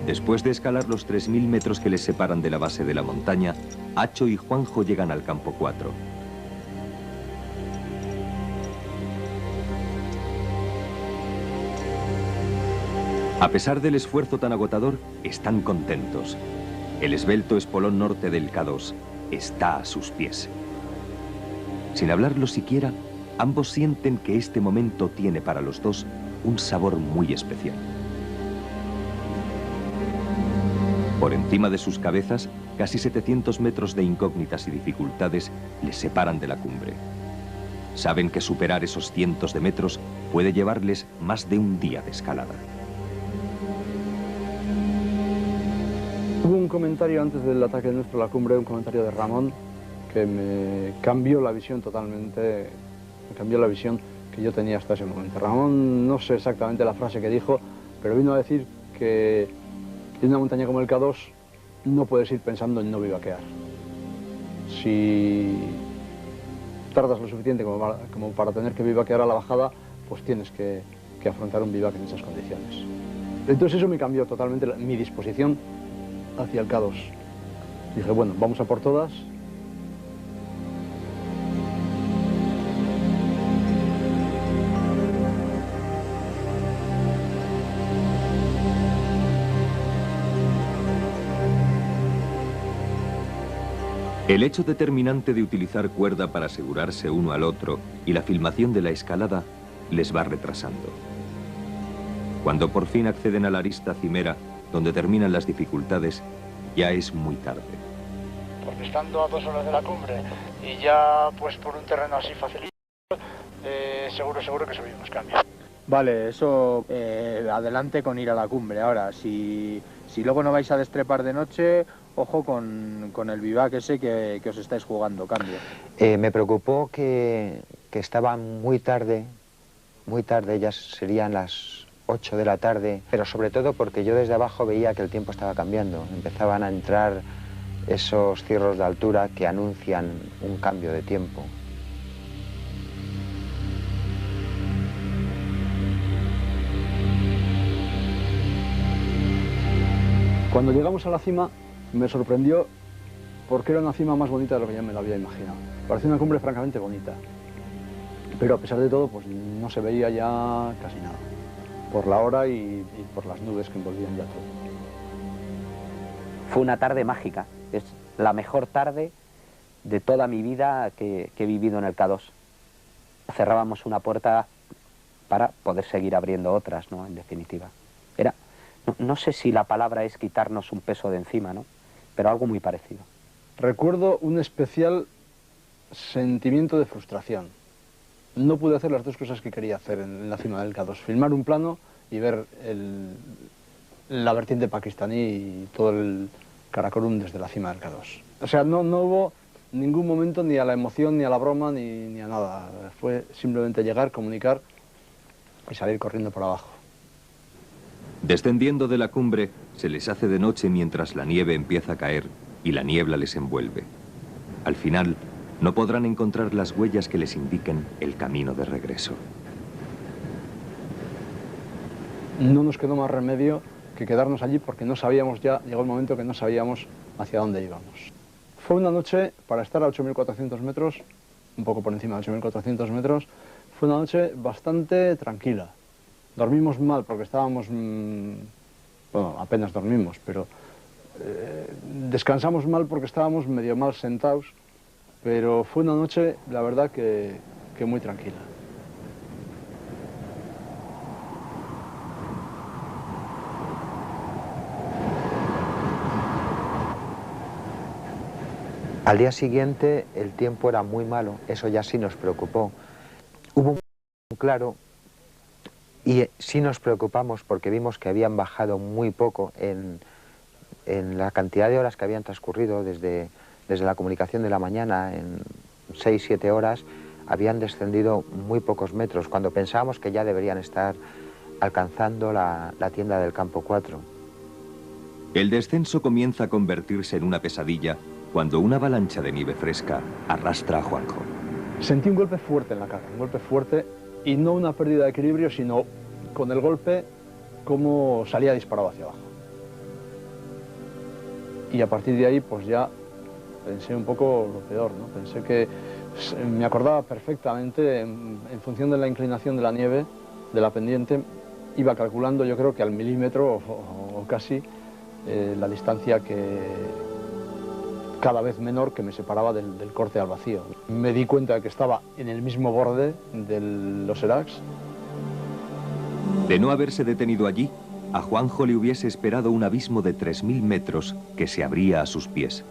[SPEAKER 2] después de escalar los 3000 metros que les separan de la base de la montaña, Acho y Juanjo llegan al campo 4. A pesar del esfuerzo tan agotador, están contentos. El esbelto espolón norte del K2 está a sus pies. Sin hablarlo siquiera, ambos sienten que este momento tiene para los dos un sabor muy especial. Por encima de sus cabezas, casi 700 metros de incógnitas y dificultades les separan de la cumbre. Saben que superar esos cientos de metros puede llevarles más de un día de escalada.
[SPEAKER 5] Hubo un comentario antes del ataque nuestro a la cumbre, un comentario de Ramón, que me cambió la visión totalmente, me cambió la visión que yo tenía hasta ese momento. Ramón, no sé exactamente la frase que dijo, pero vino a decir que en una montaña como el K2 no puedes ir pensando en no bivaquear. Si tardas lo suficiente como para tener que bivaquear a la bajada, pues tienes que afrontar un bivac en esas condiciones. Entonces eso me cambió totalmente mi disposición hacia el K2. Dije, bueno, vamos a por todas.
[SPEAKER 2] El hecho determinante de utilizar cuerda para asegurarse uno al otro y la filmación de la escalada les va retrasando. Cuando por fin acceden a la arista cimera, donde terminan las dificultades, ya es muy tarde.
[SPEAKER 14] porque estando a 2 horas de la cumbre y ya pues por un terreno así facilito, seguro que subimos, cambio.
[SPEAKER 15] Vale, eso adelante con ir a la cumbre. Ahora, si luego no vais a destrepar de noche, ojo con el vivac ese que os estáis jugando, cambio.
[SPEAKER 6] Me preocupó que estaba muy tarde, ya serían las 8 de la tarde, pero sobre todo porque yo desde abajo veía que el tiempo estaba cambiando. Empezaban a entrar esos cirros de altura que anuncian un cambio de tiempo.
[SPEAKER 5] Cuando llegamos a la cima me sorprendió porque era una cima más bonita de lo que ya me lo había imaginado. Parecía una cumbre francamente bonita, pero a pesar de todo pues no se veía ya casi nada, por la hora y por las nubes que envolvían ya todo.
[SPEAKER 1] Fue una tarde mágica, es la mejor tarde de toda mi vida que he vivido en el K2. Cerrábamos una puerta para poder seguir abriendo otras, ¿no? En definitiva. Era... No sé si la palabra es quitarnos un peso de encima, ¿no? Pero algo muy parecido.
[SPEAKER 5] Recuerdo un especial sentimiento de frustración. No pude hacer las dos cosas que quería hacer en la cima del K2. Filmar un plano y ver la vertiente pakistaní y todo el Karakorum desde la cima del K2. O sea, no hubo ningún momento ni a la emoción, ni a la broma, ni a nada. Fue simplemente llegar, comunicar y salir corriendo por abajo.
[SPEAKER 2] Descendiendo de la cumbre, se les hace de noche mientras la nieve empieza a caer y la niebla les envuelve. Al final, no podrán encontrar las huellas que les indiquen el camino de regreso.
[SPEAKER 5] No nos quedó más remedio que quedarnos allí porque no sabíamos ya, llegó el momento que no sabíamos hacia dónde íbamos. Fue una noche para estar a 8.400 metros, un poco por encima de 8.400 metros, fue una noche bastante tranquila. Dormimos mal porque estábamos, bueno, apenas dormimos, pero descansamos mal porque estábamos medio mal sentados, pero fue una noche, la verdad, que muy tranquila.
[SPEAKER 6] Al día siguiente el tiempo era muy malo, eso ya sí nos preocupó. Hubo un claro. Y sí nos preocupamos porque vimos que habían bajado muy poco en la cantidad de horas que habían transcurrido desde la comunicación de la mañana, en 6-7 horas, habían descendido muy pocos metros, cuando pensábamos que ya deberían estar alcanzando la tienda del campo 4.
[SPEAKER 2] El descenso comienza a convertirse en una pesadilla cuando una avalancha de nieve fresca arrastra a Juanjo.
[SPEAKER 5] Sentí un golpe fuerte en la cara, un golpe fuerte. Y no una pérdida de equilibrio, sino con el golpe como salía disparado hacia abajo. Y a partir de ahí pues ya pensé un poco lo peor, ¿no? Pensé que me acordaba perfectamente, en función de la inclinación de la nieve, de la pendiente, iba calculando yo creo que al milímetro o casi la distancia cada vez menor que me separaba del corte al vacío. Me di cuenta de que estaba en el mismo borde de los Erax.
[SPEAKER 2] De no haberse detenido allí, a Juanjo le hubiese esperado un abismo de 3.000 metros que se abría a sus pies.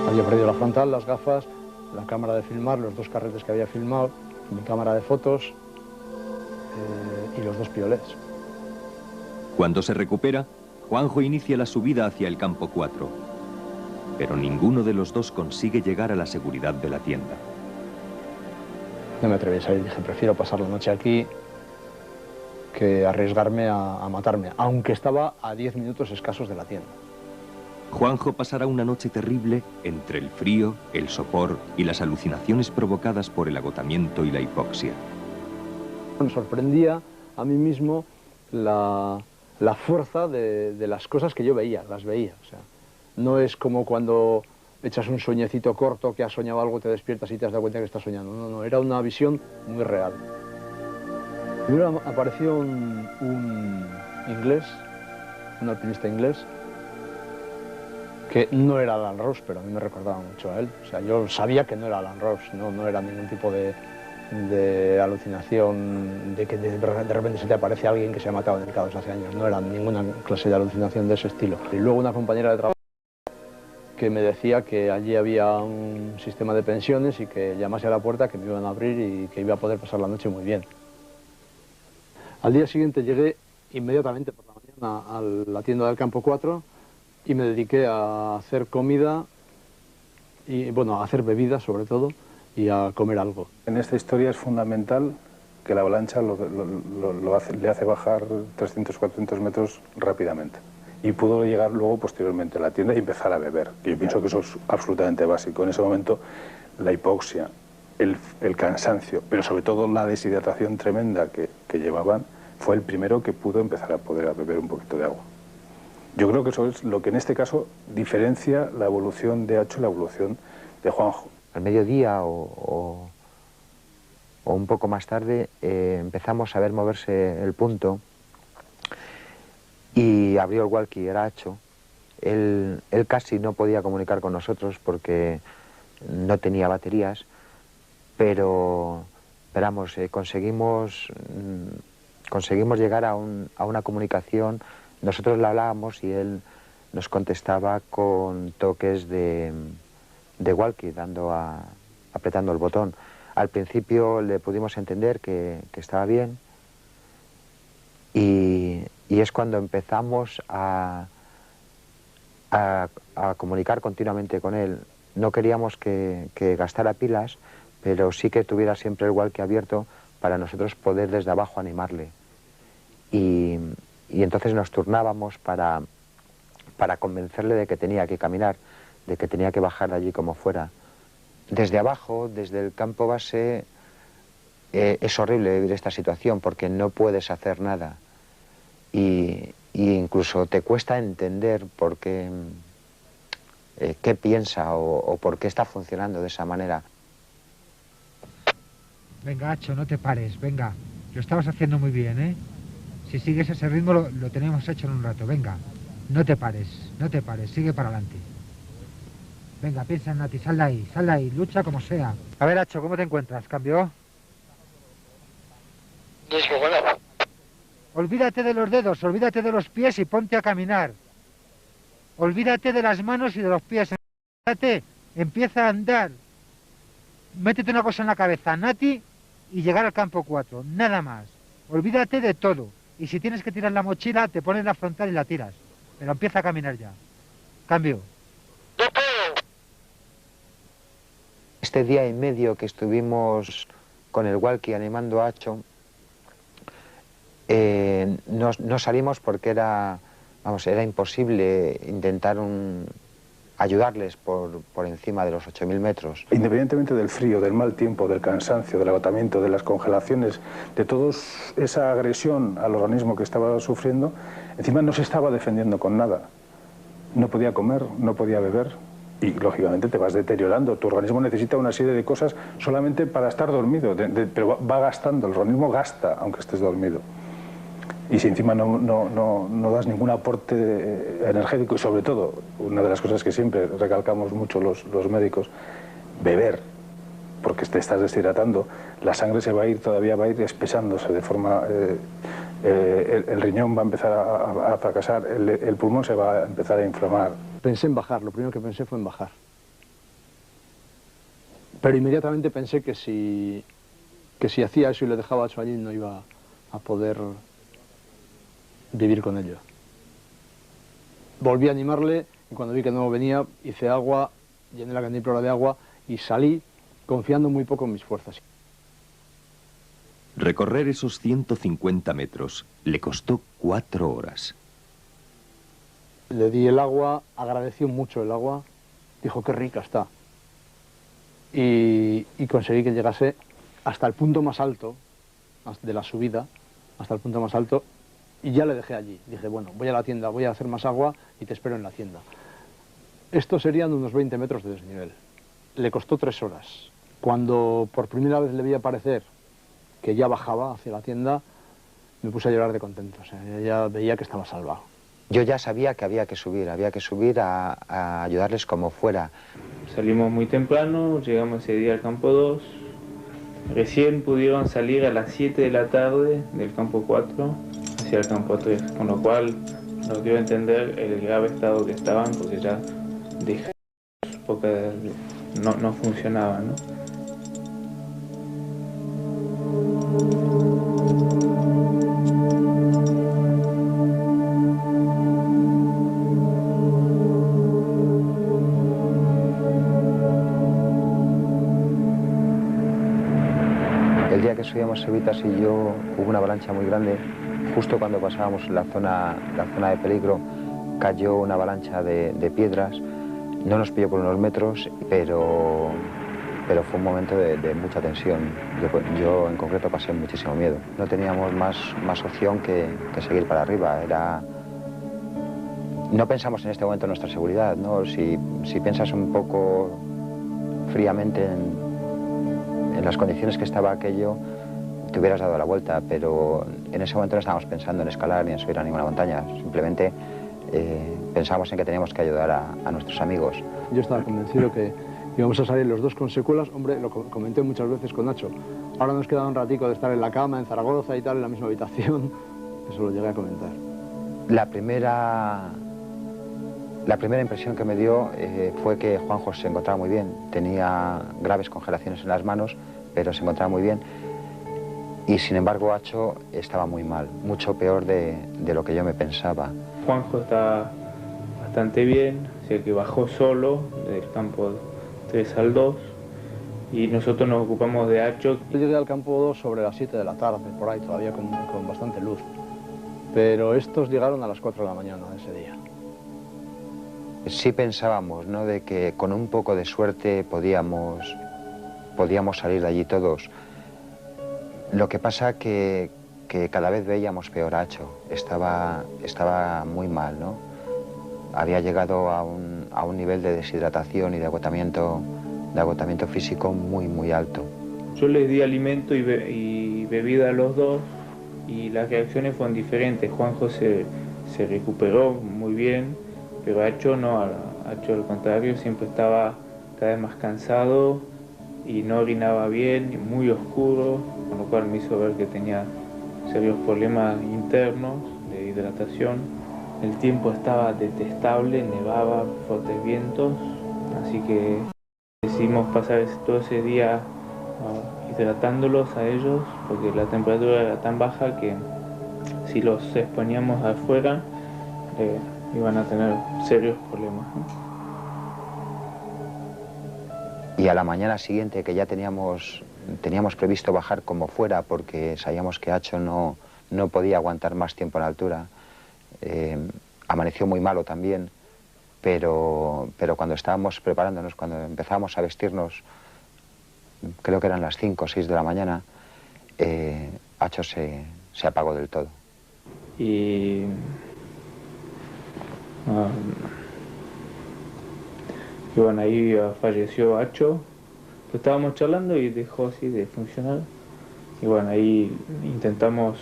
[SPEAKER 5] Había perdido la frontal, las gafas, la cámara de filmar, los 2 carretes que había filmado, mi cámara de fotos y los 2 piolets.
[SPEAKER 2] Cuando se recupera, Juanjo inicia la subida hacia el campo 4. Pero ninguno de los dos consigue llegar a la seguridad de la tienda.
[SPEAKER 5] No me atreví a salir, dije, prefiero pasar la noche aquí que arriesgarme a matarme, aunque estaba a 10 minutos escasos de la tienda.
[SPEAKER 2] Juanjo pasará una noche terrible entre el frío, el sopor y las alucinaciones provocadas por el agotamiento y la hipoxia.
[SPEAKER 5] Me sorprendía a mí mismo la fuerza de las cosas que yo veía, las veía. O sea, no es como cuando echas un sueñecito corto que has soñado algo, te despiertas y te has dado cuenta que estás soñando. No, era una visión muy real. Primero apareció un inglés, un alpinista inglés, que no era Alan Rose, pero a mí me recordaba mucho a él. O sea, yo sabía que no era Alan Rose, no era ningún tipo de de alucinación, de que de repente se te aparece alguien que se ha matado en el K2 hace años. No era ninguna clase de alucinación de ese estilo. Y luego una compañera de trabajo que me decía que allí había un sistema de pensiones y que llamase a la puerta, que me iban a abrir y que iba a poder pasar la noche muy bien. Al día siguiente llegué inmediatamente por la mañana a la tienda del Campo 4 y me dediqué a hacer comida y, bueno, a hacer bebidas sobre todo y a comer algo.
[SPEAKER 3] En esta historia es fundamental que la avalancha le hace bajar 300-400 metros rápidamente. Y pudo llegar luego posteriormente a la tienda y empezar a beber. Y yo pienso que eso es absolutamente básico. En ese momento la hipoxia, el cansancio, pero sobre todo la deshidratación tremenda que llevaban, fue el primero que pudo empezar a poder beber un poquito de agua. Yo creo que eso es lo que en este caso diferencia la evolución de Acho y la evolución de Juanjo.
[SPEAKER 6] Al mediodía o un poco más tarde empezamos a ver moverse el punto y abrió el walkie, era Acho. Él casi no podía comunicar con nosotros porque no tenía baterías, pero vamos, conseguimos llegar a una comunicación. Nosotros le hablábamos y él nos contestaba con toques de walkie, apretando el botón. Al principio le pudimos entender que estaba bien y es cuando empezamos a comunicar continuamente con él. No queríamos que gastara pilas, pero sí que tuviera siempre el walkie abierto para nosotros poder desde abajo animarle. Y entonces nos turnábamos para convencerle de que tenía que caminar, de que tenía que bajar de allí como fuera. Desde abajo, desde el campo base, es horrible vivir esta situación porque no puedes hacer nada. Y incluso te cuesta entender por qué piensa o por qué está funcionando de esa manera.
[SPEAKER 16] Venga, Acho, no te pares, venga. Lo estabas haciendo muy bien, ¿eh? Si sigues ese ritmo lo tenemos hecho en un rato, venga. No te pares, sigue para adelante. Venga, piensa en Nati, sal de ahí, lucha como sea. A ver, Acho, ¿cómo te encuentras? ¿Cambió? Olvídate de los dedos, olvídate de los pies y ponte a caminar. Olvídate de las manos y de los pies. Olvídate, empieza a andar. Métete una cosa en la cabeza, Nati, y llegar al campo 4, nada más. Olvídate de todo. Y si tienes que tirar la mochila, te pones la frontal y la tiras. Pero empieza a caminar ya. Cambio.
[SPEAKER 6] Este día y medio que estuvimos con el walkie animando a Acho, no salimos porque era imposible intentar ayudarles por encima de los 8.000 metros.
[SPEAKER 3] Independientemente del frío, del mal tiempo, del cansancio, del agotamiento, de las congelaciones, de toda esa agresión al organismo que estaba sufriendo, encima no se estaba defendiendo con nada. No podía comer, no podía beber y, lógicamente, te vas deteriorando. Tu organismo necesita una serie de cosas solamente para estar dormido, pero va gastando, el organismo gasta aunque estés dormido. Y si encima no das ningún aporte energético y, sobre todo, una de las cosas que siempre recalcamos mucho los médicos, beber, porque te estás deshidratando, la sangre todavía va a ir espesándose de forma... el riñón va a empezar a fracasar, el pulmón se va a empezar a inflamar.
[SPEAKER 5] Pensé en bajar, lo primero que pensé fue en bajar. Pero inmediatamente pensé que si hacía eso y le dejaba eso allí no iba a poder vivir con ello. Volví a animarle y cuando vi que no venía hice agua, llené la cantimplora de agua y salí confiando muy poco en mis fuerzas.
[SPEAKER 2] Recorrer esos 150 metros le costó 4 horas.
[SPEAKER 5] Le di el agua, agradeció mucho el agua, dijo qué rica está. Y conseguí que llegase hasta el punto más alto de la subida, hasta el punto más alto, y ya le dejé allí. Dije, bueno, voy a la tienda, voy a hacer más agua y te espero en la tienda. Estos serían unos 20 metros de desnivel. Le costó 3 horas. Cuando por primera vez le vi aparecer que ya bajaba hacia la tienda, me puse a llorar de contento. O sea, ya veía que estaba salvado.
[SPEAKER 6] Yo ya sabía que había que subir a ayudarles como fuera.
[SPEAKER 12] Salimos muy temprano, llegamos ese día al campo 2, Recién pudieron salir a las 7 de la tarde del campo 4 hacia el campo 3, con lo cual nos dio a entender el grave estado que estaban, porque ya no funcionaban, ¿no?
[SPEAKER 6] El día que subíamos Sevitas y yo hubo una avalancha muy grande. Justo cuando pasábamos la zona de peligro cayó una avalancha de piedras. No nos pilló por unos metros, pero fue un momento de mucha tensión. Yo en concreto pasé muchísimo miedo. No teníamos más opción que seguir para arriba. No pensamos en este momento en nuestra seguridad, ¿no? Si piensas un poco fríamente en las condiciones que estaba aquello, te hubieras dado la vuelta, pero en ese momento no estábamos pensando en escalar ni en subir a ninguna montaña. Simplemente pensábamos en que teníamos que ayudar a nuestros amigos.
[SPEAKER 5] Yo estaba convencido que íbamos a salir los dos con secuelas. Hombre, lo comenté muchas veces con Nacho. Ahora nos queda un ratico de estar en la cama, en Zaragoza y tal, en la misma habitación. Eso lo llegué a comentar.
[SPEAKER 6] La primera impresión que me dio fue que Juanjo se encontraba muy bien. Tenía graves congelaciones en las manos, pero se encontraba muy bien. Y sin embargo, Acho estaba muy mal, mucho peor de lo que yo me pensaba.
[SPEAKER 12] Juanjo está bastante bien, o sea que bajó solo del campo 3 al 2 y nosotros nos ocupamos de Acho.
[SPEAKER 5] Yo llegué al campo 2 sobre las 7 de la tarde, por ahí todavía con bastante luz. Pero estos llegaron a las 4 de la mañana de ese día.
[SPEAKER 6] Sí pensábamos, ¿no?, de que con un poco de suerte podíamos salir de allí todos. Lo que pasa que cada vez veíamos peor a Acho. Estaba muy mal, ¿no? Había llegado a un nivel de deshidratación y de agotamiento físico muy alto.
[SPEAKER 12] Yo les di alimento y bebida a los dos y las reacciones fueron diferentes. Juanjo se recuperó muy bien, pero Acho no, Acho al contrario, siempre estaba cada vez más cansado y no orinaba bien, muy oscuro, con lo cual me hizo ver que tenía serios problemas internos de hidratación. El tiempo estaba detestable, nevaba, fuertes vientos, así que decidimos pasar todo ese día hidratándolos a ellos, porque la temperatura era tan baja que si los exponíamos afuera iban a tener serios problemas, ¿no?
[SPEAKER 6] Y a la mañana siguiente, que ya teníamos previsto bajar como fuera, porque sabíamos que Acho no podía aguantar más tiempo en la altura, amaneció muy malo también, pero cuando estábamos preparándonos, cuando empezábamos a vestirnos, creo que eran las 5 o 6 de la mañana, Acho se apagó del todo.
[SPEAKER 12] Y bueno, ahí falleció Acho. Estábamos charlando y dejó así de funcionar. Y bueno, ahí intentamos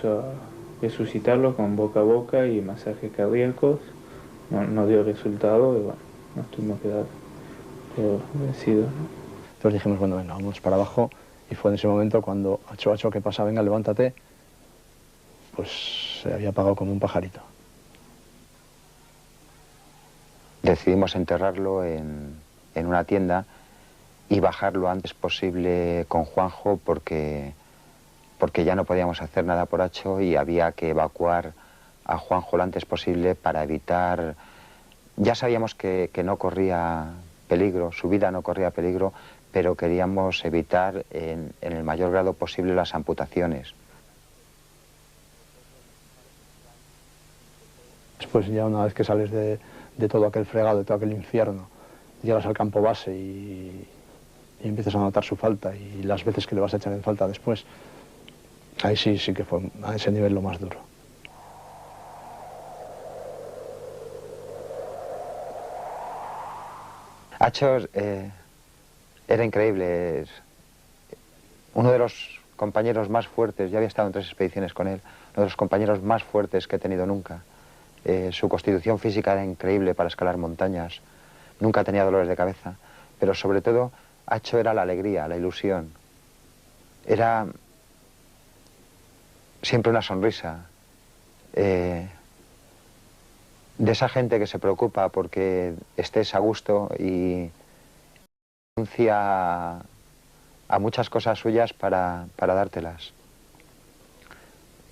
[SPEAKER 12] resucitarlo con boca a boca y masajes cardíacos. No dio resultado y bueno, nos tuvimos que dar por vencidos, ¿no?
[SPEAKER 5] Entonces dijimos, bueno, venga, vamos para abajo. Y fue en ese momento cuando Acho, ¿qué pasa? Venga, levántate. Pues se había apagado como un pajarito.
[SPEAKER 6] Decidimos enterrarlo en una tienda y bajar lo antes posible con Juanjo porque ya no podíamos hacer nada por Acho y había que evacuar a Juanjo lo antes posible para evitar... Ya sabíamos que no corría peligro, su vida no corría peligro, pero queríamos evitar en el mayor grado posible las amputaciones.
[SPEAKER 5] Después ya una vez que sales de todo aquel fregado, de todo aquel infierno, llegas al campo base y empiezas a notar su falta y las veces que le vas a echar en falta después, ahí sí que fue a ese nivel lo más duro.
[SPEAKER 6] Acho era increíble, uno de los compañeros más fuertes, yo había estado en 3 expediciones con él, uno de los compañeros más fuertes que he tenido nunca. Su constitución física era increíble para escalar montañas, nunca tenía dolores de cabeza, pero sobre todo Acho era la alegría, la ilusión. era siempre una sonrisa. De esa gente que se preocupa porque estés a gusto y renuncia a muchas cosas suyas para dártelas.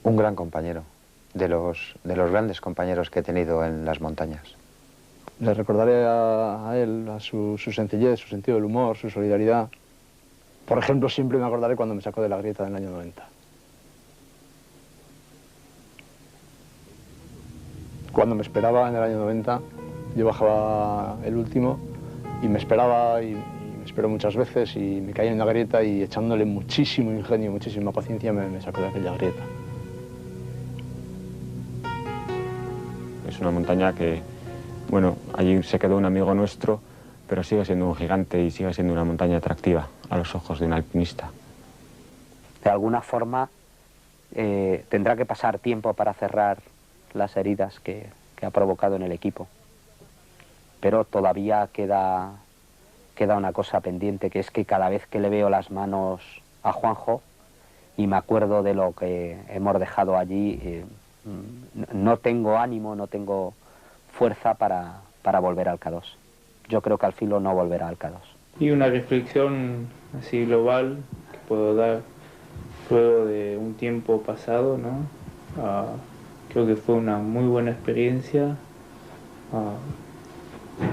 [SPEAKER 6] Un gran compañero, de los grandes compañeros que he tenido en las montañas.
[SPEAKER 5] Le recordaré a él, a su sencillez, su sentido del humor, su solidaridad. Por ejemplo, siempre me acordaré cuando me sacó de la grieta del año 90. Cuando me esperaba en el año 90, yo bajaba el último y me esperaba y me esperó muchas veces y me caí en la grieta y echándole muchísimo ingenio, muchísima paciencia me sacó de aquella grieta.
[SPEAKER 13] Es una montaña que, bueno, allí se quedó un amigo nuestro, pero sigue siendo un gigante y sigue siendo una montaña atractiva a los ojos de un alpinista.
[SPEAKER 1] De alguna forma tendrá que pasar tiempo para cerrar las heridas que ha provocado en el equipo. Pero todavía queda una cosa pendiente, que es que cada vez que le veo las manos a Juanjo y me acuerdo de lo que hemos dejado allí, no tengo ánimo, no tengo fuerza para volver al K2. Yo creo que Alfilo no volverá al K2.
[SPEAKER 12] Y una reflexión así global que puedo dar luego de un tiempo pasado, ¿no? Creo que fue una muy buena experiencia,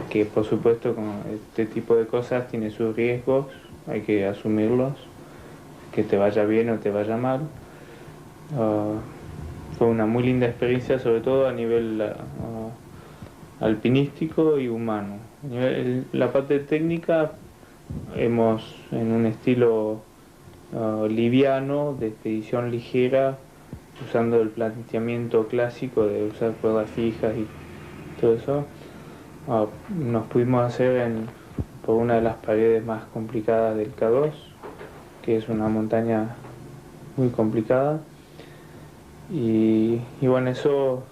[SPEAKER 12] que por supuesto con este tipo de cosas tiene sus riesgos, hay que asumirlos, que te vaya bien o te vaya mal. Fue una muy linda experiencia, sobre todo a nivel alpinístico y humano. La parte técnica hemos, en un estilo liviano, de expedición ligera, usando el planteamiento clásico de usar cuerdas fijas y todo eso, nos pudimos hacer por una de las paredes más complicadas del K2, que es una montaña muy complicada. Y bueno, eso,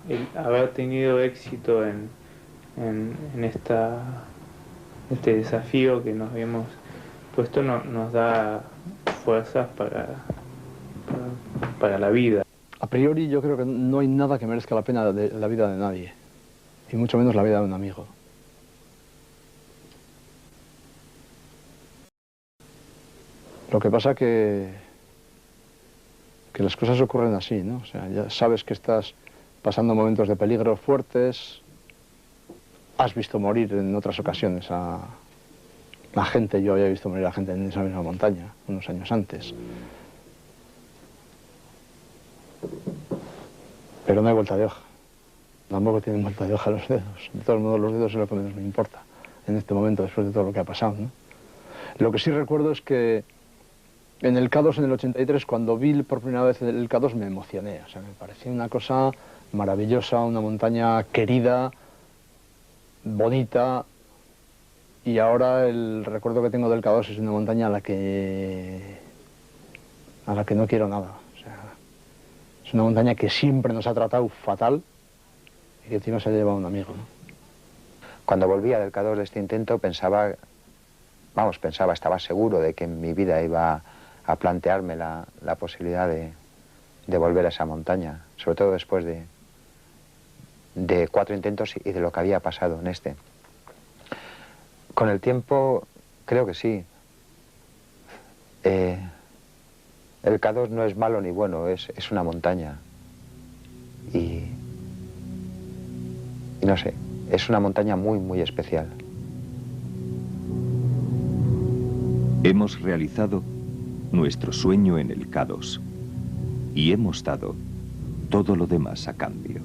[SPEAKER 12] el haber tenido éxito en este desafío que nos habíamos puesto nos da fuerzas para la vida.
[SPEAKER 5] A priori yo creo que no hay nada que merezca la pena de la vida de nadie, y mucho menos la vida de un amigo. Lo que pasa que las cosas ocurren así, ¿no? O sea, ya sabes que estás pasando momentos de peligro fuertes, has visto morir en otras ocasiones a gente, yo había visto morir a gente en esa misma montaña unos años antes. Pero no hay vuelta de hoja. Tampoco tienen vuelta de hoja los dedos. De todos modos, los dedos es lo que menos me importa en este momento, después de todo lo que ha pasado, ¿no? Lo que sí recuerdo es que en el K2 en el 83, cuando vi por primera vez el K2, me emocioné. O sea, me parecía una cosa maravillosa, una montaña querida, bonita. Y ahora el recuerdo que tengo del K2 es una montaña a la que no quiero nada. O sea, es una montaña que siempre nos ha tratado fatal y que encima se ha llevado a un amigo, ¿no?
[SPEAKER 6] Cuando volvía del K2 de este intento estaba seguro de que en mi vida iba a plantearme la posibilidad de volver a esa montaña, sobre todo después de 4 intentos y de lo que había pasado en este. Con el tiempo, creo que sí. El K2 no es malo ni bueno, es una montaña. Y no sé, es una montaña muy, muy especial.
[SPEAKER 2] Hemos realizado nuestro sueño en el K2 y hemos dado todo lo demás a cambio.